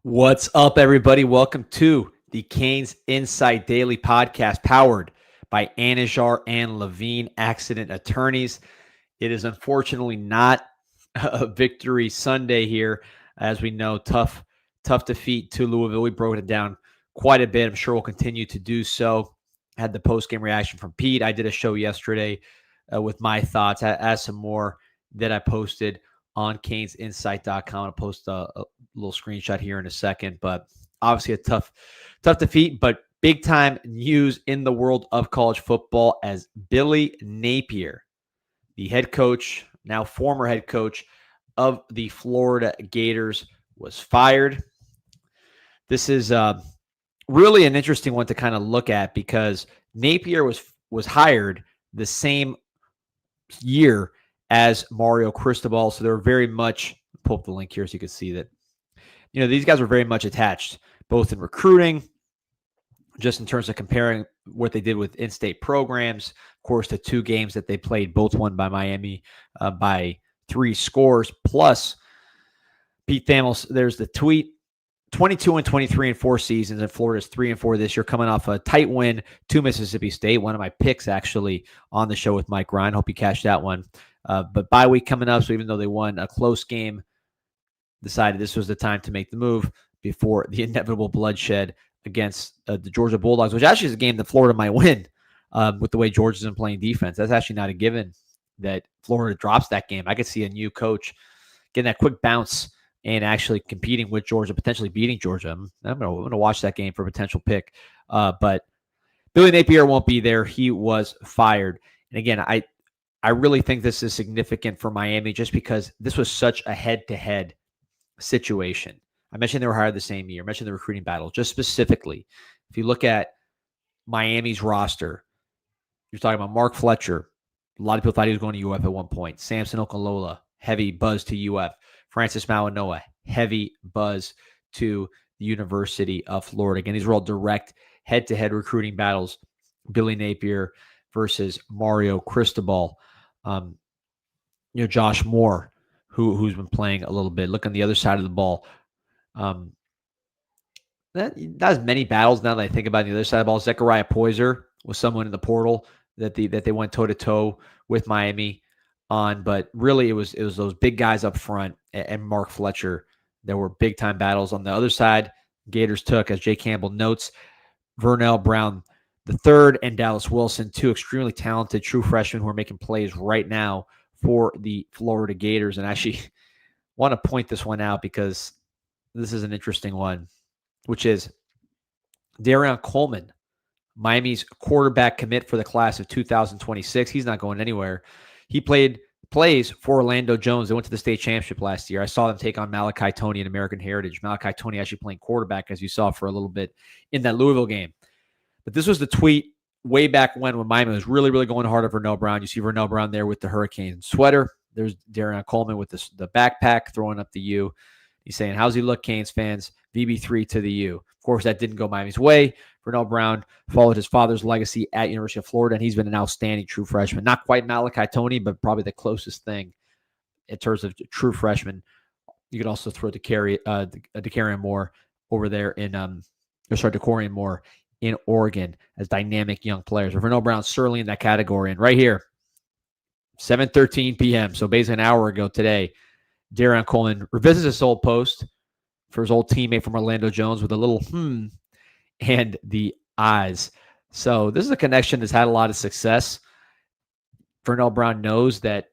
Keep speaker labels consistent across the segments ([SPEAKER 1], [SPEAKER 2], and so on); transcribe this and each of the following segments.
[SPEAKER 1] What's up, everybody? Welcome to the CanesInSight Daily Podcast, powered by Anajar and Levine Accident Attorneys. It is unfortunately not a victory Sunday here. As we know, tough defeat to Louisville. We broke it down quite a bit. I'm sure we'll continue to do so. Had the post-game reaction from Pete. I did a show yesterday with my thoughts. I asked some more that I posted on CanesInsight.com. I'll post a little screenshot here in a second, but obviously a tough defeat, but big time news in the world of college football as Billy Napier, the head coach, now former head coach of the Florida Gators, was fired. This is really an interesting one to kind of look at because Napier was hired the same year as Mario Cristobal. So they're very much, pull up the link here so you can see that, these guys were very much attached, both in recruiting, just in terms of comparing what they did with in-state programs. Of course, the two games that they played, both won by Miami by 3 scores. Plus, Pete Thamels, there's the tweet, 22-23 in 4 seasons, and Florida's 3-4 this year, coming off a tight win to Mississippi State. One of my picks, actually, on the show with Mike Ryan. Hope you cashed that one. But bye week coming up, so even though they won a close game, decided this was the time to make the move before the inevitable bloodshed against the Georgia Bulldogs, which actually is a game that Florida might win with the way Georgia's been playing defense. That's actually not a given that Florida drops that game. I could see a new coach getting that quick bounce and actually competing with Georgia, potentially beating Georgia. I'm going to watch that game for a potential pick. But Billy Napier won't be there. He was fired. And again, I really think this is significant for Miami just because this was such a head-to-head situation. I mentioned they were hired the same year. I mentioned the recruiting battle. Just specifically, if you look at Miami's roster, you're talking about Mark Fletcher. A lot of people thought he was going to UF at one point. Samson Okunlola, heavy buzz to UF. Francis Mawanoa, heavy buzz to the University of Florida. Again, these were all direct head-to-head recruiting battles. Billy Napier versus Mario Cristobal. Josh Moore, who's been playing a little bit. Look on the other side of the ball. Not as many battles now that I think about the other side of the ball. Zechariah Poyser was someone in the portal that they went toe-to-toe with Miami on, but really it was those big guys up front and Mark Fletcher. There were big-time battles. On the other side, Gators took, as Jay Campbell notes, Vernell Brown III and Dallas Wilson, 2 extremely talented true freshmen who are making plays right now for the Florida Gators. And I actually want to point this one out because this is an interesting one, which is Darion Coleman, Miami's quarterback commit for the class of 2026. He's not going anywhere. He plays for Orlando Jones. They went to the state championship last year. I saw them take on Malachi Toney in American Heritage. Malachi Toney actually playing quarterback, as you saw for a little bit in that Louisville game. But this was the tweet way back when Miami was really, really going hard at Vernell Brown. You see Vernell Brown there with the Hurricane sweater. There's Darion Coleman with the backpack throwing up the U. He's saying, how's he look, Canes fans? VB3 to the U. Of course, that didn't go Miami's way. Vernell Brown followed his father's legacy at University of Florida, and he's been an outstanding true freshman. Not quite Malachi Toney, but probably the closest thing in terms of true freshman. You could also throw Decarian Moore over there in Decorian Moore in Oregon as dynamic young players. Vernell Brown certainly in that category. And right here, 7:13 p.m., so basically an hour ago today, Darion Coleman revisits his old post for his old teammate from Orlando Jones with a little and the eyes. So this is a connection that's had a lot of success. Vernell Brown knows that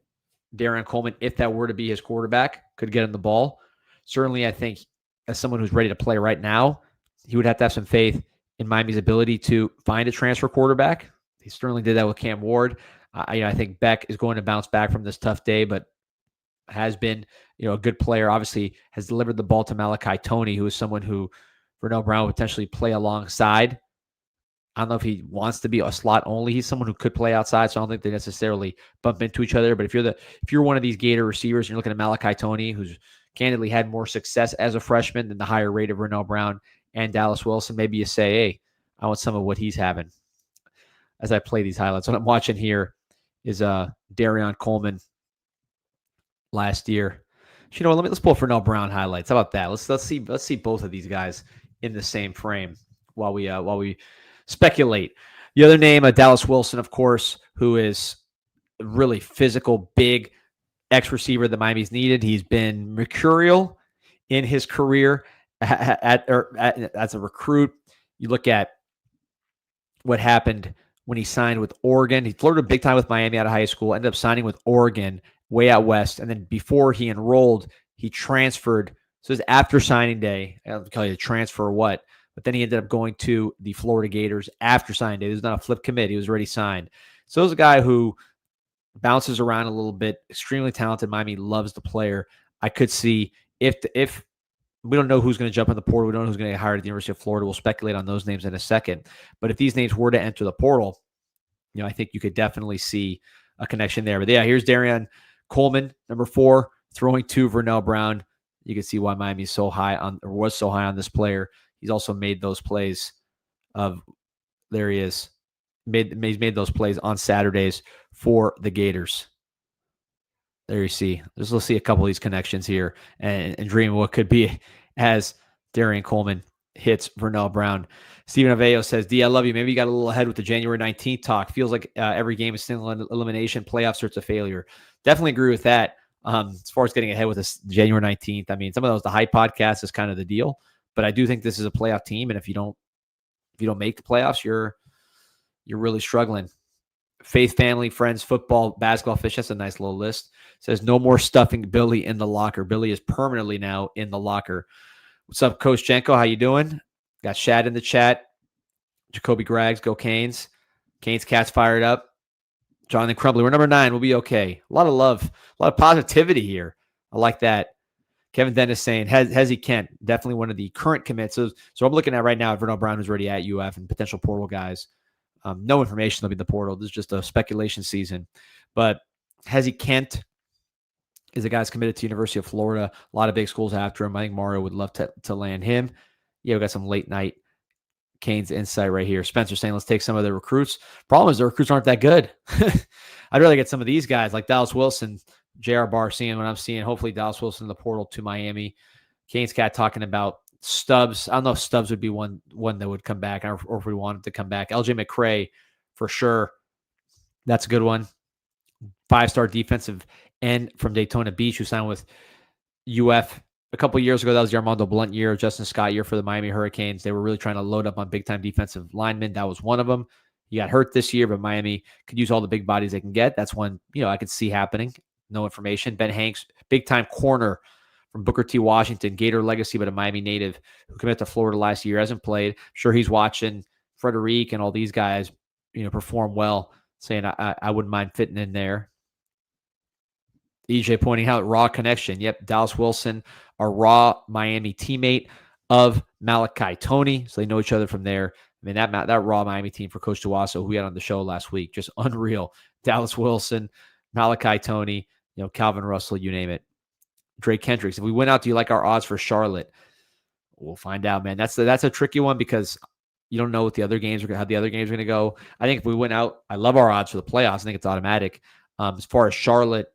[SPEAKER 1] Darion Coleman, if that were to be his quarterback, could get him the ball. Certainly, I think as someone who's ready to play right now, he would have to have some faith in Miami's ability to find a transfer quarterback. He certainly did that with Cam Ward. I think Beck is going to bounce back from this tough day, but has been, a good player. Obviously, has delivered the ball to Malachi Toney, who is someone who Vernell Brown would potentially play alongside. I don't know if he wants to be a slot only. He's someone who could play outside, so I don't think they necessarily bump into each other. But if you're one of these Gator receivers, and you're looking at Malachi Toney, who's candidly had more success as a freshman than the higher rate of Vernell Brown and Dallas Wilson, maybe you say, hey, I want some of what he's having. As I play these highlights, what I'm watching here is Darion Coleman last year. You know, let's pull Vernell Brown highlights. How about that? Let's see both of these guys in the same frame while we speculate. The other name, Dallas Wilson, of course, who is really physical, big X receiver that Miami's needed. He's been mercurial in his career as a recruit. You look at what happened when he signed with Oregon. He flirted big time with Miami out of high school, ended up signing with Oregon way out west. And then before he enrolled, he transferred. So it was after signing day. I don't tell you the transfer or what, but then he ended up going to the Florida Gators after signing day. It was not a flip commit. He was already signed. So it was a guy who bounces around a little bit, extremely talented. Miami loves the player. I could see if we don't know who's going to jump in the portal. We don't know who's going to get hired at the University of Florida. We'll speculate on those names in a second. But if these names were to enter the portal, you know, I think you could definitely see a connection there. But yeah, here's Darian Coleman, number 4, throwing to Vernell Brown. You can see why Miami is so high on, or was so high on this player. He's also made those plays there he is. He's made those plays on Saturdays for the Gators. There you see. Let's see a couple of these connections here and dream what could be as Darian Coleman hits Vernell Brown. Stephen Aveo says, D, I love you. Maybe you got a little ahead with the January 19th talk. Feels like every game is single elimination. Playoffs are a failure. Definitely agree with that. As far as getting ahead with this January 19th, I mean, some of those, the hype podcast is kind of the deal, but I do think this is a playoff team. And if you don't make the playoffs, you're really struggling. Faith, family, friends, football, basketball, fish. That's a nice little list. Says no more stuffing Billy in the locker. Billy is permanently now in the locker. What's up, Coach Jenko? How you doing? Got Shad in the chat. Jacoby Graggs, go Canes. Canes Cats fired up. Jonathan Crumbly, we're number 9. We'll be okay. A lot of love, a lot of positivity here. I like that. Kevin Dennis saying, Hezzy Kent, definitely one of the current commits. So I'm looking at right now, Vernell Brown, who's already at UF, and potential portal guys. No information will be in the portal. This is just a speculation season. But Hezzy Kent is a guy that's committed to University of Florida. A lot of big schools after him. I think Mario would love to land him. Yeah, we got some late night Canes insight right here. Spencer saying, let's take some of the recruits. Problem is the recruits aren't that good. I'd rather get some of these guys like Dallas Wilson, J.R. Barr, seeing what I'm seeing. Hopefully Dallas Wilson in the portal to Miami. Canes Cat talking about Stubbs. I don't know if Stubbs would be one that would come back, or if we wanted to come back. LJ McCray, for sure. That's a good one. 5-star defensive end from Daytona Beach who signed with UF a couple of years ago. That was the Armando Blunt year, Justin Scott year for the Miami Hurricanes. They were really trying to load up on big-time defensive linemen. That was one of them. He got hurt this year, but Miami could use all the big bodies they can get. That's one, I could see happening. No information. Ben Hanks, big-time corner from Booker T. Washington, Gator legacy, but a Miami native who committed to Florida last year, hasn't played. I'm sure he's watching Frederic and all these guys, perform well, saying I wouldn't mind fitting in there. EJ pointing out raw connection. Yep, Dallas Wilson, a raw Miami teammate of Malachi Toney, so they know each other from there. I mean, that raw Miami team for Coach Duaso, who we had on the show last week, just unreal. Dallas Wilson, Malachi Toney, Calvin Russell, you name it. Drake Kendricks. If we went out, do you like our odds for Charlotte? We'll find out, man. That's a tricky one because you don't know what the other games how the other games are going to go. I think if we went out, I love our odds for the playoffs. I think it's automatic. As far as Charlotte,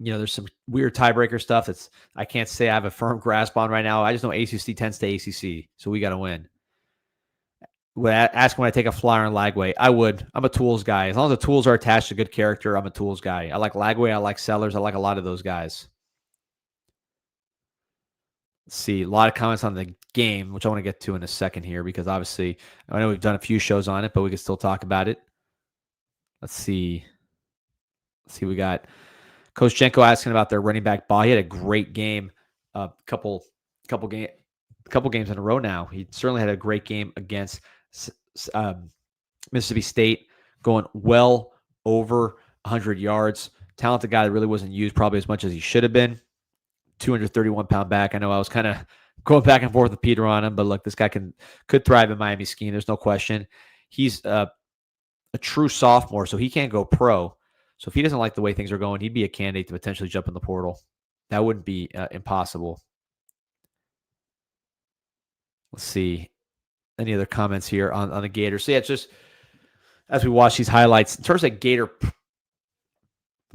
[SPEAKER 1] there's some weird tiebreaker stuff that's I can't say I have a firm grasp on right now. I just know ACC tends to ACC, so we got to win. Ask when I take a flyer on Lagway. I would. I'm a tools guy. As long as the tools are attached to good character, I'm a tools guy. I like Lagway. I like Sellers. I like a lot of those guys. Let's see. A lot of comments on the game, which I want to get to in a second here because obviously I know we've done a few shows on it, but we can still talk about it. Let's see. We got Coach Jenko asking about their running back ball. He had a great game, couple games in a row now. He certainly had a great game against Mississippi State, going well over 100 yards. Talented guy that really wasn't used probably as much as he should have been. 231-pound back. I know I was kind of going back and forth with Peter on him, but look, this guy could thrive in Miami scheme. There's no question. He's a true sophomore, so he can't go pro. So if he doesn't like the way things are going, he'd be a candidate to potentially jump in the portal. That wouldn't be impossible. Let's see. Any other comments here on the Gators? So yeah, it's just as we watch these highlights, in terms of Gator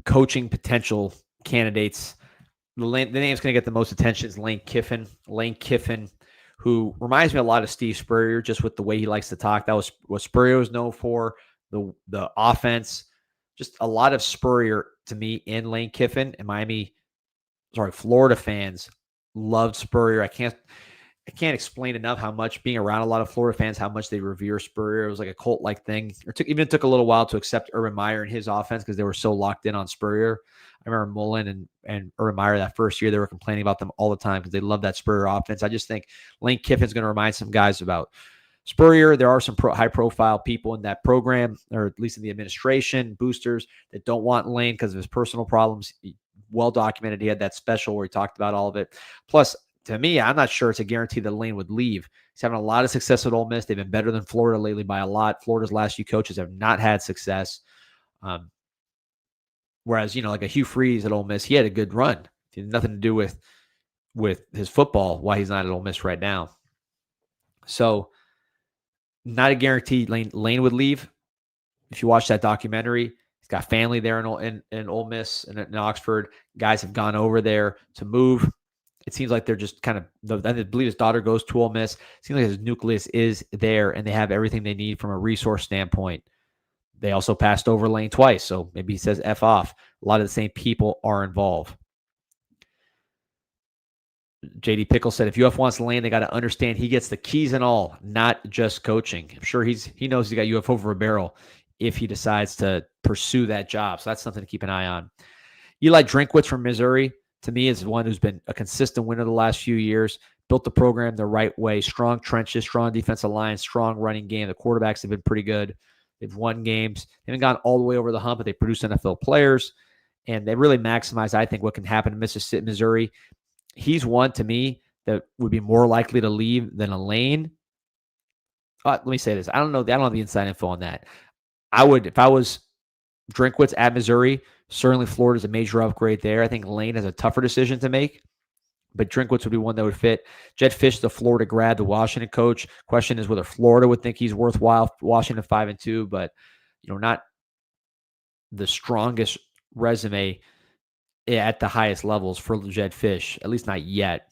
[SPEAKER 1] coaching potential candidates, the name's going to get the most attention is Lane Kiffin. Lane Kiffin, who reminds me a lot of Steve Spurrier, just with the way he likes to talk. That was what Spurrier was known for, the offense. Just a lot of Spurrier to me in Lane Kiffin. And Florida fans loved Spurrier. I can't explain enough how much, being around a lot of Florida fans, how much they revere Spurrier. It was like a cult-like thing. It took a little while to accept Urban Meyer and his offense because they were so locked in on Spurrier. I remember Mullen and Urban Meyer that first year, they were complaining about them all the time because they love that Spurrier offense. I just think Lane Kiffin's going to remind some guys about Spurrier. There are some high-profile people in that program, or at least in the administration, boosters, that don't want Lane because of his personal problems. Well documented. He had that special where he talked about all of it. Plus, to me, I'm not sure it's a guarantee that Lane would leave. He's having a lot of success at Ole Miss. They've been better than Florida lately by a lot. Florida's last few coaches have not had success. Whereas, like a Hugh Freeze at Ole Miss, he had a good run. It had nothing to do with his football, why he's not at Ole Miss right now. So, not a guarantee Lane would leave. If you watch that documentary, he's got family there in Ole Miss and in Oxford. Guys have gone over there to move. It seems like they're just kind of, I believe his daughter goes to Ole Miss. It seems like his nucleus is there and they have everything they need from a resource standpoint. They also passed over Lane twice, so maybe he says F off. A lot of the same people are involved. JD Pickle said, if UF wants Lane, they got to understand he gets the keys and all, not just coaching. I'm sure he knows he got UF over a barrel if he decides to pursue that job. So that's something to keep an eye on. Eli Drinkwitz from Missouri, to me, is one who's been a consistent winner the last few years, built the program the right way, strong trenches, strong defensive line, strong running game. The quarterbacks have been pretty good. They've won games. They haven't gone all the way over the hump, but they produce NFL players, and they really maximize, I think, what can happen in Mississippi, Missouri. He's one, to me, that would be more likely to leave than a Lane. Let me say this. I don't know the inside info on that. I would, if I was Drinkwitz at Missouri, certainly Florida's a major upgrade there. I think Lane has a tougher decision to make, but Drinkwitz would be one that would fit. Jed Fish, the Florida grad, the Washington coach. Question is whether Florida would think he's worthwhile. Washington 5-2, but not the strongest resume at the highest levels for Jed Fish, at least not yet.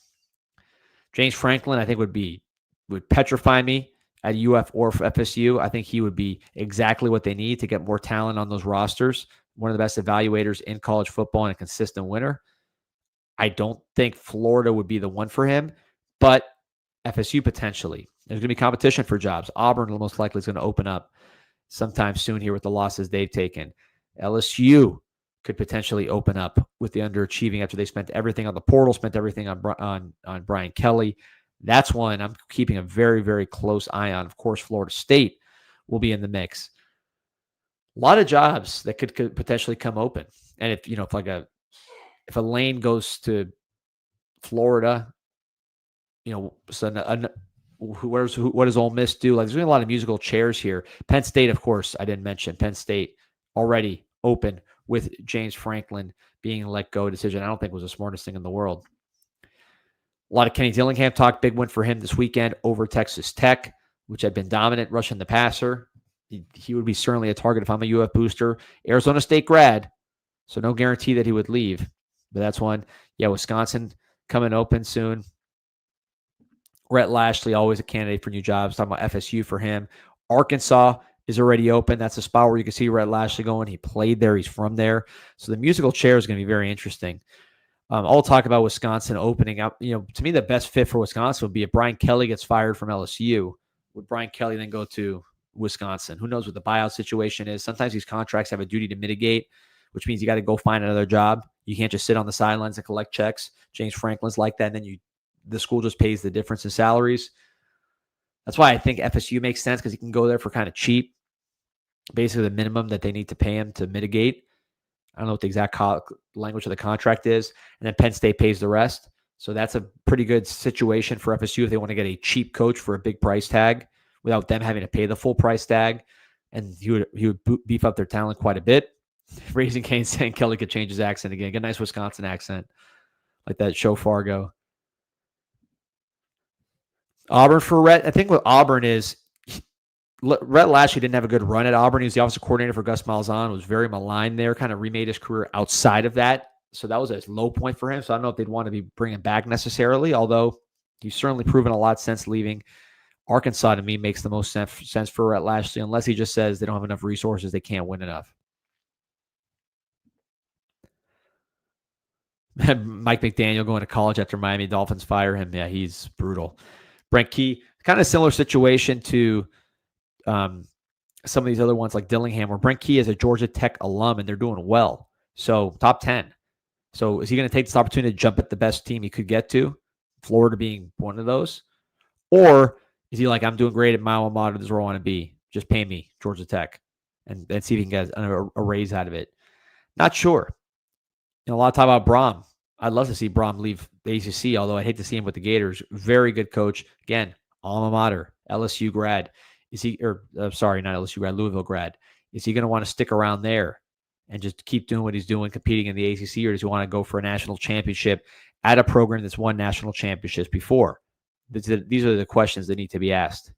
[SPEAKER 1] James Franklin, I think, would petrify me at UF or for FSU. I think he would be exactly what they need to get more talent on those rosters. One of the best evaluators in college football and a consistent winner. I don't think Florida would be the one for him, but FSU potentially. There's going to be competition for jobs. Auburn most likely is going to open up sometime soon here with the losses they've taken. LSU could potentially open up with the underachieving after they spent everything on the portal, spent everything on Brian Kelly. That's one I'm keeping a very, very close eye on. Of course, Florida State will be in the mix. A lot of jobs that could potentially come open. And if a Lane goes to Florida, so what does Ole Miss do? Like, there's been a lot of musical chairs here. Penn State, of course, I didn't mention. Penn State already open with James Franklin being let go decision. I don't think was the smartest thing in the world. A lot of Kenny Dillingham talk. Big win for him this weekend over Texas Tech, which had been dominant rushing the passer. He would be certainly a target if I'm a UF booster. Arizona State grad, so no guarantee that he would leave. But that's one. Yeah, Wisconsin coming open soon. Rhett Lashley, always a candidate for new jobs. Talking about FSU for him. Arkansas is already open. That's a spot where you can see Rhett Lashley going. He played there. He's from there. So the musical chair is going to be very interesting. I'll talk about Wisconsin opening up. To me, the best fit for Wisconsin would be if Brian Kelly gets fired from LSU. Would Brian Kelly then go to Wisconsin? Who knows what the buyout situation is? Sometimes these contracts have a duty to mitigate, which means you got to go find another job. You can't just sit on the sidelines and collect checks. James Franklin's like that, and then the school just pays the difference in salaries. That's why I think FSU makes sense, because he can go there for kind of cheap, basically the minimum that they need to pay him to mitigate. I don't know what the exact language of the contract is, and then Penn State pays the rest. So that's a pretty good situation for FSU if they want to get a cheap coach for a big price tag without them having to pay the full price tag, and he would beef up their talent quite a bit. Raising Cane saying Kelly could change his accent again. Get a nice Wisconsin accent like that show Fargo. Auburn for Rhett. I think what Auburn is, Rhett Lashley didn't have a good run at Auburn. He was the offensive coordinator for Gus Malzahn, was very maligned there, kind of remade his career outside of that So that was a low point for him. So I don't know if they'd want to be bringing back necessarily, although he's certainly proven a lot since leaving. Arkansas, to me, makes the most sense for Rhett Lashley, unless he just says they don't have enough resources, they can't win enough. Mike McDaniel going to college after Miami Dolphins fire him. Yeah, he's brutal. Brent Key, kind of similar situation to some of these other ones like Dillingham, where Brent Key is a Georgia Tech alum and they're doing well. So top 10. So is he going to take this opportunity to jump at the best team he could get to, Florida being one of those? Or is he like, I'm doing great at my alma mater, this is where I want to be. Just pay me, Georgia Tech, and see if he can get a raise out of it. Not sure. A lot of talk about Braum. I'd love to see Braum leave the ACC, although I'd hate to see him with the Gators. Very good coach. Again, alma mater, LSU grad. Is he, sorry, not LSU grad, Louisville grad. Is he going to want to stick around there and just keep doing what he's doing, competing in the ACC, or does he want to go for a national championship at a program that's won national championships before? These are the questions that need to be asked.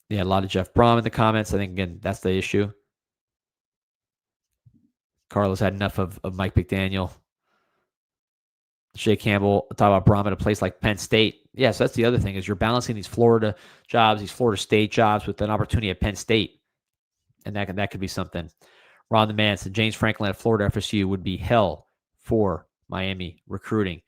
[SPEAKER 1] Yeah, a lot of Jeff Braum in the comments. I think, again, that's the issue. Carlos had enough of Mike McDaniel. Shea Campbell, talk about Braum at a place like Penn State. Yeah, so that's the other thing, is you're balancing these Florida jobs, these Florida State jobs with an opportunity at Penn State. And that could be something. Ron the Man said James Franklin at Florida FSU would be hell for Miami recruiting.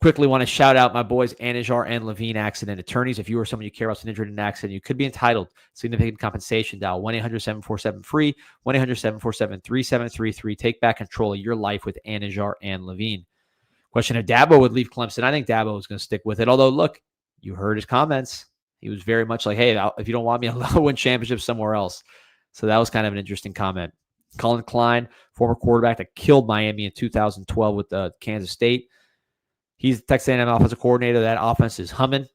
[SPEAKER 1] Quickly want to shout out my boys Anajar and Levine Accident Attorneys. If you or someone you care about is injured in an accident, you could be entitled to significant compensation. Dial 1-800-747-FREE, 1-800-747-3733. Take back control of your life with Anajar and Levine. Question if Dabo would leave Clemson. I think Dabo is going to stick with it. Although, look, you heard his comments. He was very much like, hey, if you don't want me, I'll win championships somewhere else. So that was kind of an interesting comment. Cullen Klein, former quarterback that killed Miami in 2012 with Kansas State. He's the Texas A&M offensive coordinator. That offense is humming.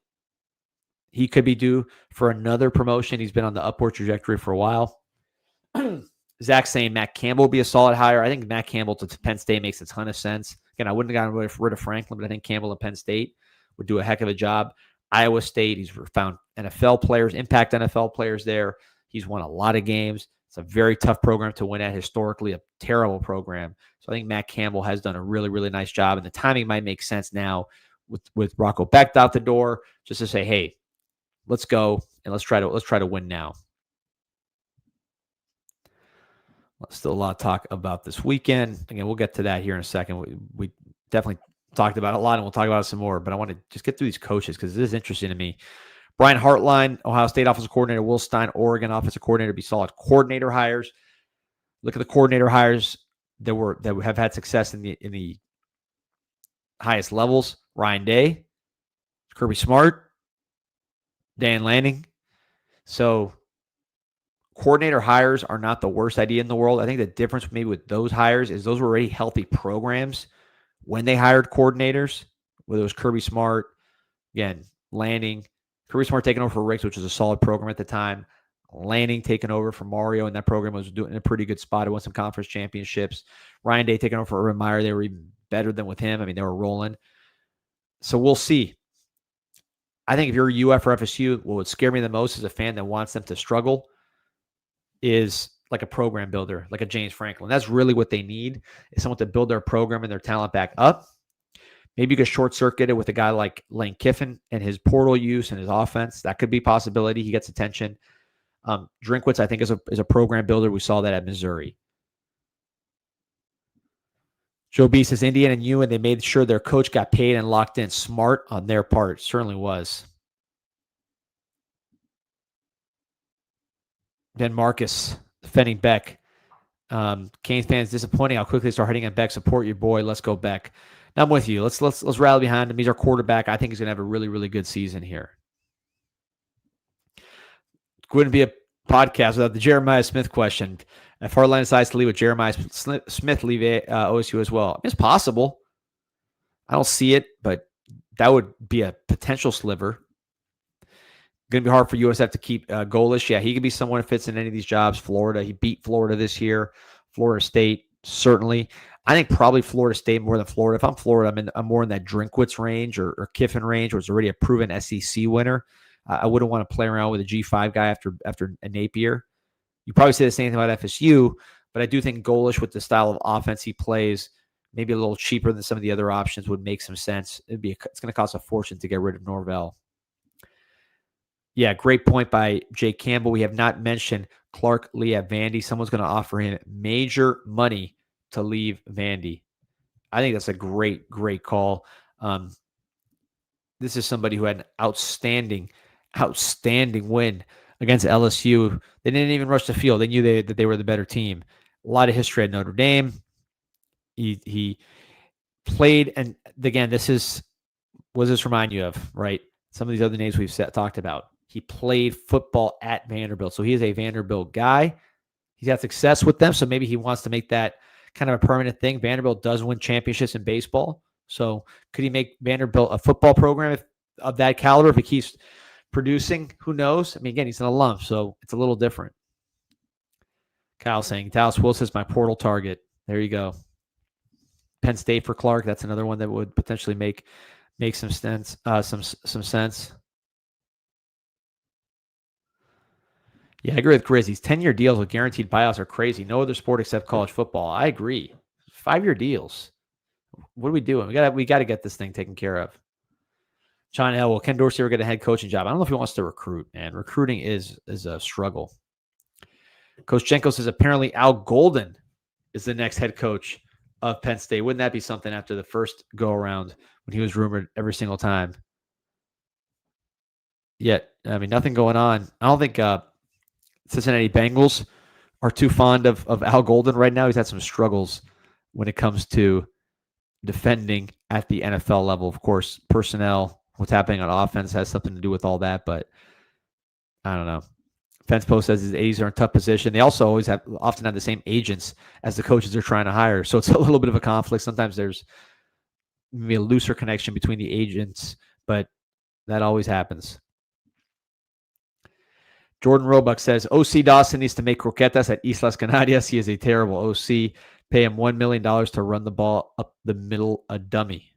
[SPEAKER 1] He could be due for another promotion. He's been on the upward trajectory for a while. Zach saying Matt Campbell will be a solid hire. I think Matt Campbell to Penn State makes a ton of sense. Again, I wouldn't have gotten rid of Franklin, but I think Campbell at Penn State would do a heck of a job. Iowa State, he's found NFL players, impact NFL players there. He's won a lot of games. It's a very tough program to win at, historically a terrible program. So I think Matt Campbell has done a really, really nice job, and the timing might make sense now with Rocco Becht out the door, just to say, hey, let's go and let's try to win now. Still a lot of talk about this weekend. Again, we'll get to that here in a second. We definitely talked about it a lot, and we'll talk about it some more, but I want to just get through these coaches because this is interesting to me. Brian Hartline, Ohio State offensive coordinator. Will Stein, Oregon offensive coordinator. Be solid coordinator hires. Look at the coordinator hires that have had success in the highest levels. Ryan Day, Kirby Smart, Dan Lanning. So coordinator hires are not the worst idea in the world. I think the difference maybe with those hires is those were already healthy programs when they hired coordinators, whether it was Kirby Smart, again, Lanning. Kirby Smart taking over for Ricks, which was a solid program at the time. Lanning taking over for Mario, and that program was doing a pretty good spot. It won some conference championships. Ryan Day taking over for Urban Meyer. They were even better than with him. I mean, they were rolling. So we'll see. I think if you're UF or FSU, what would scare me the most as a fan that wants them to struggle is like a program builder, like a James Franklin. That's really what they need, is someone to build their program and their talent back up. Maybe you could short circuit it with a guy like Lane Kiffin and his portal use and his offense. That could be a possibility. He gets attention. Drinkwitz, I think, is a program builder. We saw that at Missouri. Joe B says Indiana and Ewan, they made sure their coach got paid and locked in. Smart on their part. Certainly was. Then Marcus defending Beck. Canes fans disappointing how quickly they start hitting on Beck. Support your boy. Let's go Beck. Now I'm with you. Let's rally behind him. He's our quarterback. I think he's going to have a really, really good season here. Wouldn't be a podcast without the Jeremiah Smith question. If Hartline decides to leave with Jeremiah Smith, leave OSU as well. It's possible. I don't see it, but that would be a potential sliver. Going to be hard for USF to keep Golish. Yeah, he could be someone who fits in any of these jobs. Florida, he beat Florida this year. Florida State, certainly. I think probably Florida State more than Florida. If I'm Florida, I'm more in that Drinkwitz range or Kiffin range, where it's already a proven SEC winner. I wouldn't want to play around with a G5 guy after a Napier. You probably say the same thing about FSU, But I do think Golish, with the style of offense he plays, maybe a little cheaper than some of the other options, would make some sense. It's going to cost a fortune to get rid of Norvell. Yeah, great point by Jake Campbell. We have not mentioned Clark Lee at Vandy. Someone's going to offer him major money to leave Vandy. I think that's a great, great call. This is somebody who had an outstanding win against LSU. They didn't even rush the field. They knew that they were the better team. A lot of history at Notre Dame. He played, and again, what does this remind you of, right? Some of these other names we've talked about. He played football at Vanderbilt, so he is a Vanderbilt guy. He's had success with them, so maybe he wants to make that kind of a permanent thing. Vanderbilt does win championships in baseball, so could he make Vanderbilt a football program of that caliber if he keeps producing? Who knows? I mean, again, he's an alum, so it's a little different. Kyle saying, Dallas Wilson is my portal target. There you go. Penn State for Clark. That's another one that would potentially make some sense. Some sense. Yeah, I agree with Grizz. These 10-year deals with guaranteed buyouts are crazy. No other sport except college football. I agree. 5-year deals. What are we doing? We got to get this thing taken care of. John L. Will Ken Dorsey ever get a head coaching job? I don't know if he wants to recruit, man. Recruiting is a struggle. Coach Jenko says apparently Al Golden is the next head coach of Penn State. Wouldn't that be something after the first go-around when he was rumored every single time? Yet, I mean, nothing going on. I don't think Cincinnati Bengals are too fond of Al Golden right now. He's had some struggles when it comes to defending at the NFL level. Of course, personnel, what's happening on offense has something to do with all that, but I don't know. Fence Post says his A's are in a tough position. They also often have the same agents as the coaches they're trying to hire. So it's a little bit of a conflict. Sometimes there's maybe a looser connection between the agents, but that always happens. Jordan Roebuck says, OC Dawson needs to make croquetas at Islas Canarias. He is a terrible OC. Pay him $1 million to run the ball up the middle, a dummy.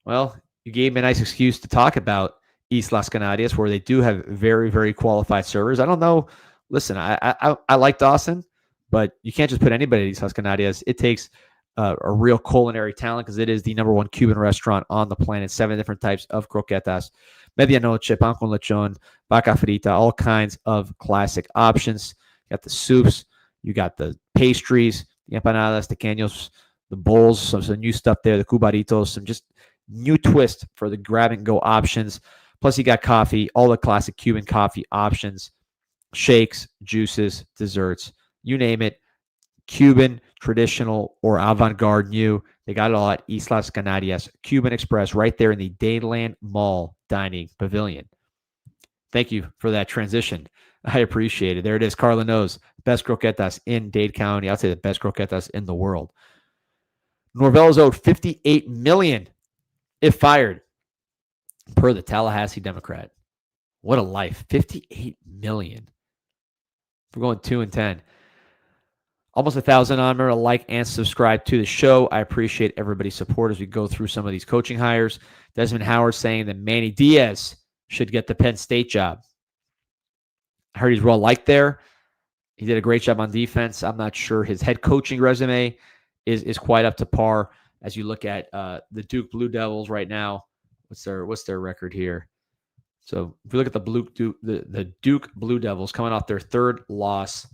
[SPEAKER 1] Well, you gave me a nice excuse to talk about Islas Canarias, where they do have very, very qualified servers. I don't know. Listen, I like Dawson, but you can't just put anybody at Islas Canarias. It takes a real culinary talent because it is the #1 Cuban restaurant on the planet. 7 different types of croquetas. Medianoche, pan con lechon, vaca frita, all kinds of classic options. You got the soups. You got the pastries, the empanadas, the caños, the bowls, some new stuff there, the cubaritos, some just new twist for the grab-and-go options. Plus, you got coffee, all the classic Cuban coffee options, shakes, juices, desserts, you name it. Cuban, traditional, or avant-garde new. They got it all at Islas Canarias, Cuban Express, right there in the Dayland Mall Dining Pavilion. Thank you for that transition. I appreciate it. There it is. Carla knows. Best croquetas in Dade County. I'd say the best croquetas in the world. Norvell is owed $58 million if fired, per the Tallahassee Democrat. What a life. $58 million. We're going 2-10. Almost 1,000 on. Remember to like and subscribe to the show. I appreciate everybody's support as we go through some of these coaching hires. Desmond Howard saying that Manny Diaz should get the Penn State job. I heard he's well liked there. He did a great job on defense. I'm not sure his head coaching resume is quite up to par as you look at the Duke Blue Devils right now. What's their record here? So if you look at the Duke Blue Devils coming off their 3rd loss